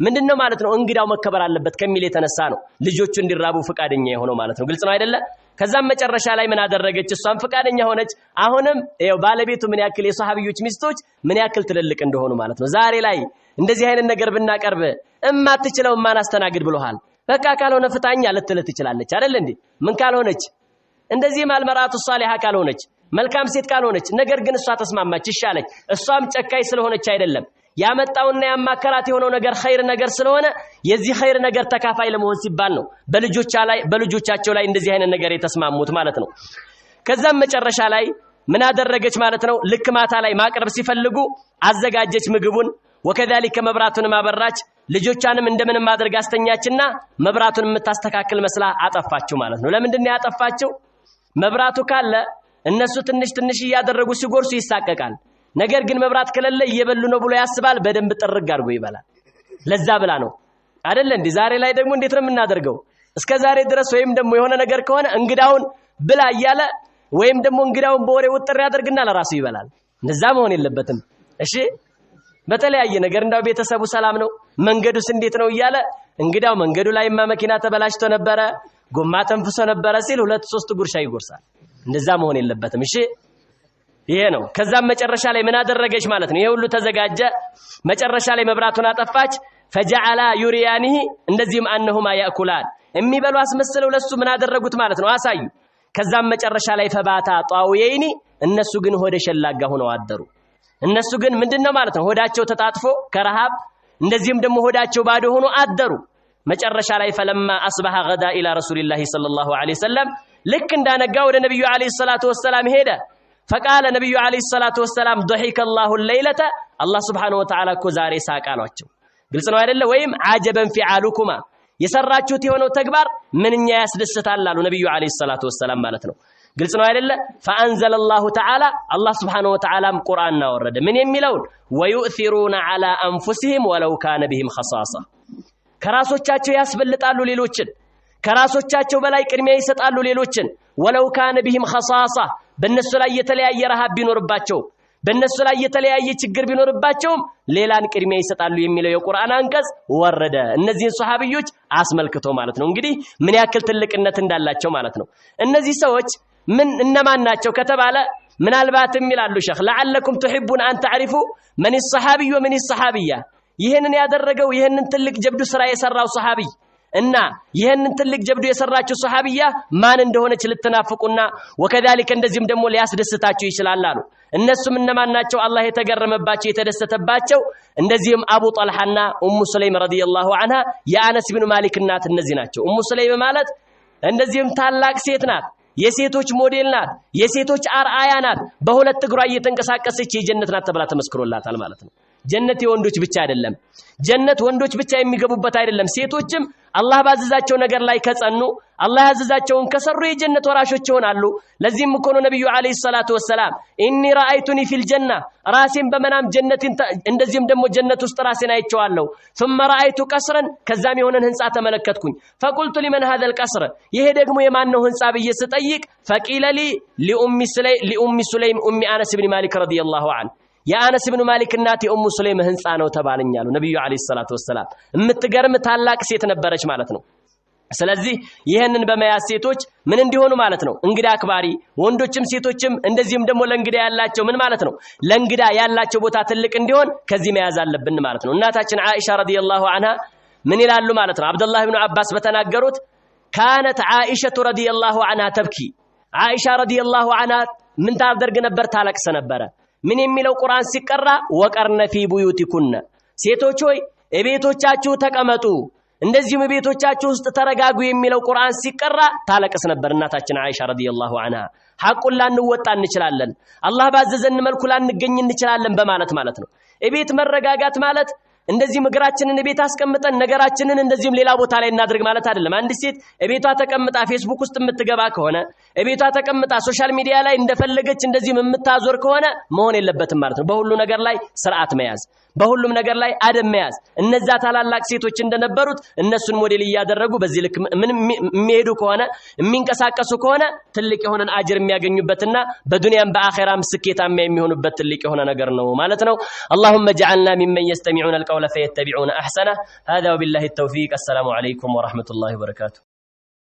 ምንድነው ማለት ነው እንግዳው መከበር አለበት ከሚል የተነሳ ነው ልጆቹ እንዲራቡ ፍቃደኛ የሆነው ማለት ነው ግልጽ ነው አይደለ ከዛም መጨረሻ ላይ ምን አደረገች እሷም ፍቃደኛ ሆነች አሁንም ይኸው ባለቤቱ ምን ያክል የሷሃቢዮች ሚስቶች ምን ያክል ትልልቅ እንደሆኑ ማለት ነው ዛሬ ላይ እንደዚህ አይነት ነገር ብናቀርብ እማትችለው ማን አስተናግድ ብሎሃል በቃ ካልሆነ ፍታኛ ልትልት ትችላለች አይደል እንዴ ምን ካልሆነች እንደዚህ ማልመራቱ ሷሊሃ ካልሆነች መልካም ሴት ካልሆነች ነገር ግን እሷ ተስማማች ይሻለች እሷም ጨካይ ስለሆነች አይደለም ያመጣውና ያማከራት የሆነው ነገር ኸይር ነገር ስለሆነ የዚህ ኸይር ነገር ተካፋይ ለመሆን ሲባል ነው በልጆቻቸው ላይ እንደዚህ አይነት ነገር የተስማሙት ማለት ነው ከዛም መጨረሻ ላይ ምን አደረገች ማለት ነው ልክ ማታ ላይ ማቅረብ ሲፈልጉ አዘጋጀች ምግቡን ወከዛሊከ መብራቱን ማበራች ልጆቻንም እንደምንም ማድረግ አስተኛችና መብራቱን የምታስተካክል መስላ አጠፋቸው ማለት ነው ለምንድን ነው ያጠፋቸው መብራቱ ካለ እነሱ ትንሽ ያደረጉ ሲጎርሱ ይሳቀቃል ነገር ግን መብራት ከሌለ እየበሉ ነው ብሎ ያስባል በደንብ ጥርግ አድርጎ ይበላል ለዛ ብላ ነው አይደል እንዴ ዛሬ ላይ ደግሞ እንዴት ነው የምናደርገው እስከ ዛሬ ድረስ ወይም ደግሞ የሆነ ነገር ከሆነ እንግዳውን ብላ እያለ ወይም ደግሞ እንግዳውን በወሬ ወጥር ያደርግና ለራሱ ይበላል እንደዛ መሆን የለበትም እሺ በተለያየ ነገር እንዳው ቤተሰቡ ሰላም ነው መንገዱስ እንዴት ነው እያለ እንግዳው መንገዱ ላይማ መኪና ተበላሽቶ ነበረ ጎማ ተንፍሶ ነበረ ሲል 2-3 ጉርሻ ይጎርሳል እንደዛ መሆን የለበትም እሺ ይሄ ነው ከዛም መጨረሻ ላይ ምን አደረገች ማለት ነው ይሄ ሁሉ ተዘጋጀ መጨረሻ ላይ መብራቱን አጠፋች فجعل يريانه እንደዚህም አንሁማ ያኩላን የሚበሉ አስመስለው ለሱ ምን አደረጉት ማለት ነው አሳዩ ከዛም መጨረሻ ላይ ፈባታ ጣውየኒ እነሱ ግን ሆደ ሸላጋ ሆነው አደሩ እነሱ ግን ምንድነው ማለት ነው ሆዳቸው ተጣጥፎ ከረሃብ እንደዚህም ደግሞ ሆዳቸው ባዶ ሆኖ አደሩ መጨረሻ ላይ فلما اصبح غدا الى رسول الله صلى الله عليه وسلم ልክ እንዳነጋ ወደ ነብዩ አለይሂ ሰላቱ ወሰለም ሄደ فقال نبي عليه الصلاه والسلام ضحك الله الليله الله سبحانه وتعالى كزاري ساقالوچو ግልጽ ነው አይደለ ወይም عجبا فعالكما የሰራችሁት የሆነው ተግባር ምንኛ ያስደስታል አሉ ነብዩ አለይሂ ሰላቱ ወሰለም ማለት ነው ግልጽ ነው አይደለ فانزل الله تعالى الله سبحانه وتعالى ቁርአን አወረደ ምን የሚለው ويؤثرون على انفسهم ولو كان بهم خصاصه ከራሶቻቸው ያስበልጣሉ ሌሎችን ከራሶቻቸው በላይ ቅድሚያ ይሰጣሉ ሌሎችን ولو كان بهم خصاصه በእነሱ ላይ የተለያየ ረሃብ ቢኖርባቸው በእነሱ ላይ የተለያየ ችግር ቢኖርባቸው ሌላን ቅድሚያ ይሰጣሉ የሚለው የቁርአን አንቀጽ ወረደ እነዚህን ሱሐቢዮች አስመልክቶ ማለት ነው እንግዲህ ምን ያክል ትልቅነት እንዳላቸው ማለት ነው እነዚህ ሰዎች ምን እነማን ናቸው ከተባለ ምናልባትም ይላሉ ሸኽ لعلكم تحبون ان تعرفوا من الصحابي ومن الصحابيه ይሄንን ያደረገው ይሄንን ትልቅ ጀብዱ ስራ የሰራው ሱሐቢ እና ይሄንን ትልቅ ጀብዱ የሰራችው ሱሐቢያ ማን እንደሆነች ልትናፍቁና ወከዛሊከ እንደዚህም ደግሞ ሊያስደስታችሁ ይችላል አሉ። እነሱም እነማን ናቸው? አላህ የተገረመባቸው የተደሰተባቸው እንደዚህም አቡ ጠልሐና ኡሙ ሱለይም ረዲየላሁ ዐንሃ የአነስ ኢብኑ ማሊክ እናት እነዚህ ናቸው። ኡሙ ሱለይም ማለት እንደዚህም ታላቅ ሴት ናት። የሴቶች ሞዴል ናት። የሴቶች አርአያ ናት። በሁለት እግሯ እየተንቀሳቀሰች የጀነት ናት ተብላ ተመስክሮላታል ማለት ነው። ጀነት የወንዶች ብቻ አይደለም። ጀነት ወንዶች ብቻ የሚገቡበት አይደለም። ሴቶችም አላህ ባዘዛቸው ነገር ላይ ከጸኑ አላህ ያዘዛቸውን ከሰሩ የጀነት ወራሾች ይሆናሉ። ለዚህም እኮ ነው ነብዩ አለይሂ ሰላቱ ወሰላም ኢኒ ረአይቱኒ ፊል ጀና ራሴን በመናም ጀነትን እንደዚህም ደግሞ ጀነት ውስጥ ራሴን አይቼዋለሁ። ثم رأيت قصرا ከዛም የሆነን ህንጻ ተመለከትኩኝ። فقلت لمن هذا القصر ይሄ ደግሞ የማን ነው ህንጻ ብዬ ስጠይቅ فقيل لي لأم سليم أم أنس بن مالك رضي الله عنه የአነስ ኢብኑ ማሊክ እናት የኡሙ ሱለይም ህንጻ ነው ተባለኛሉ ነብዩ አለይሂ ሰላቱ ወሰላም። የምትገርም ታላቅ ሴት ነበረች ማለት ነው። ስለዚህ ይሄንን በመያዝ ሴቶች ምን እንዲሆኑ ማለት ነው እንግዳ አክባሪ ወንዶችም ሴቶችም እንደዚህም ደግሞ ለእንግዳ ያላቸው ምን ማለት ነው ለእንግዳ ያላቸው ቦታ ትልቅ እንዲሆን ከዚህ መያዝ አለብን ማለት ነው። እናታችን አይሻ ረዲየላሁ ዐንሃ ምን ይላሉ ማለት ነው? አብዱላህ ኢብኑ አባስ በተናገሩት ካነት አይሻ ረዲየላሁ ዐንሃ ተብኪ አይሻ ረዲየላሁ ዐንሃ ምን ታደርግ ነበር? ታለቅስ ነበረ። ምን የሚለው ቁርአን ሲቀራ ወቀርነ ፊ ቡዩቲኩነ ሴቶች ሆይ እቤቶቻችሁ ተቀመጡ እንደዚህም እቤቶቻችሁ ውስጥ ተረጋጉ የሚለው ቁርአን ሲቀራ ታለቅስ ነበር እናታችን አይሻ ረዲየላሁ ዐንሃ። ሐቁን ላንወጣ እንችላለን፣ አላህ ባዘዘን መልኩ ላንገኝ እንችላለን በማለት ማለት ነው። እቤት መረጋጋት ማለት እንደዚህ እግራችንን እቤት አስቀምጠን ነገራችንን እንደዚህም ሌላ ቦታ ላይ እናድርግ ማለት አይደለም። አንድ ሴት እቤቷ ተቀምጣ ፌስቡክ ውስጥ የምትገባ ከሆነ እቤቷ ተቀምጣ ሶሻል ሚዲያ ላይ እንደፈለገች እንደዚህም የምታዞር ከሆነ መሆን የለበትም ማለት ነው። በሁሉ ነገር ላይ ስርዓት መያዝ፣ በሁሉም ነገር ላይ አደብ መያዝ። እነዛ ታላላቅ ሴቶች እንደነበሩት እነሱን ሞዴል እያደረጉ በዚህ ልክ ምን የሚሄዱ ከሆነ የሚንቀሳቀሱ ከሆነ ትልቅ የሆነን አጅር የሚያገኙበትና በዱንያም በአኺራም ስኬታማ የሚሆኑበት ትልቅ የሆነ ነገር ነው ማለት ነው። اللهم اجعلنا ممن يستمعون القول فيتبعون احسنه. هذا وبالله التوفيق. السلام عليكم ورحمة الله وبركاته.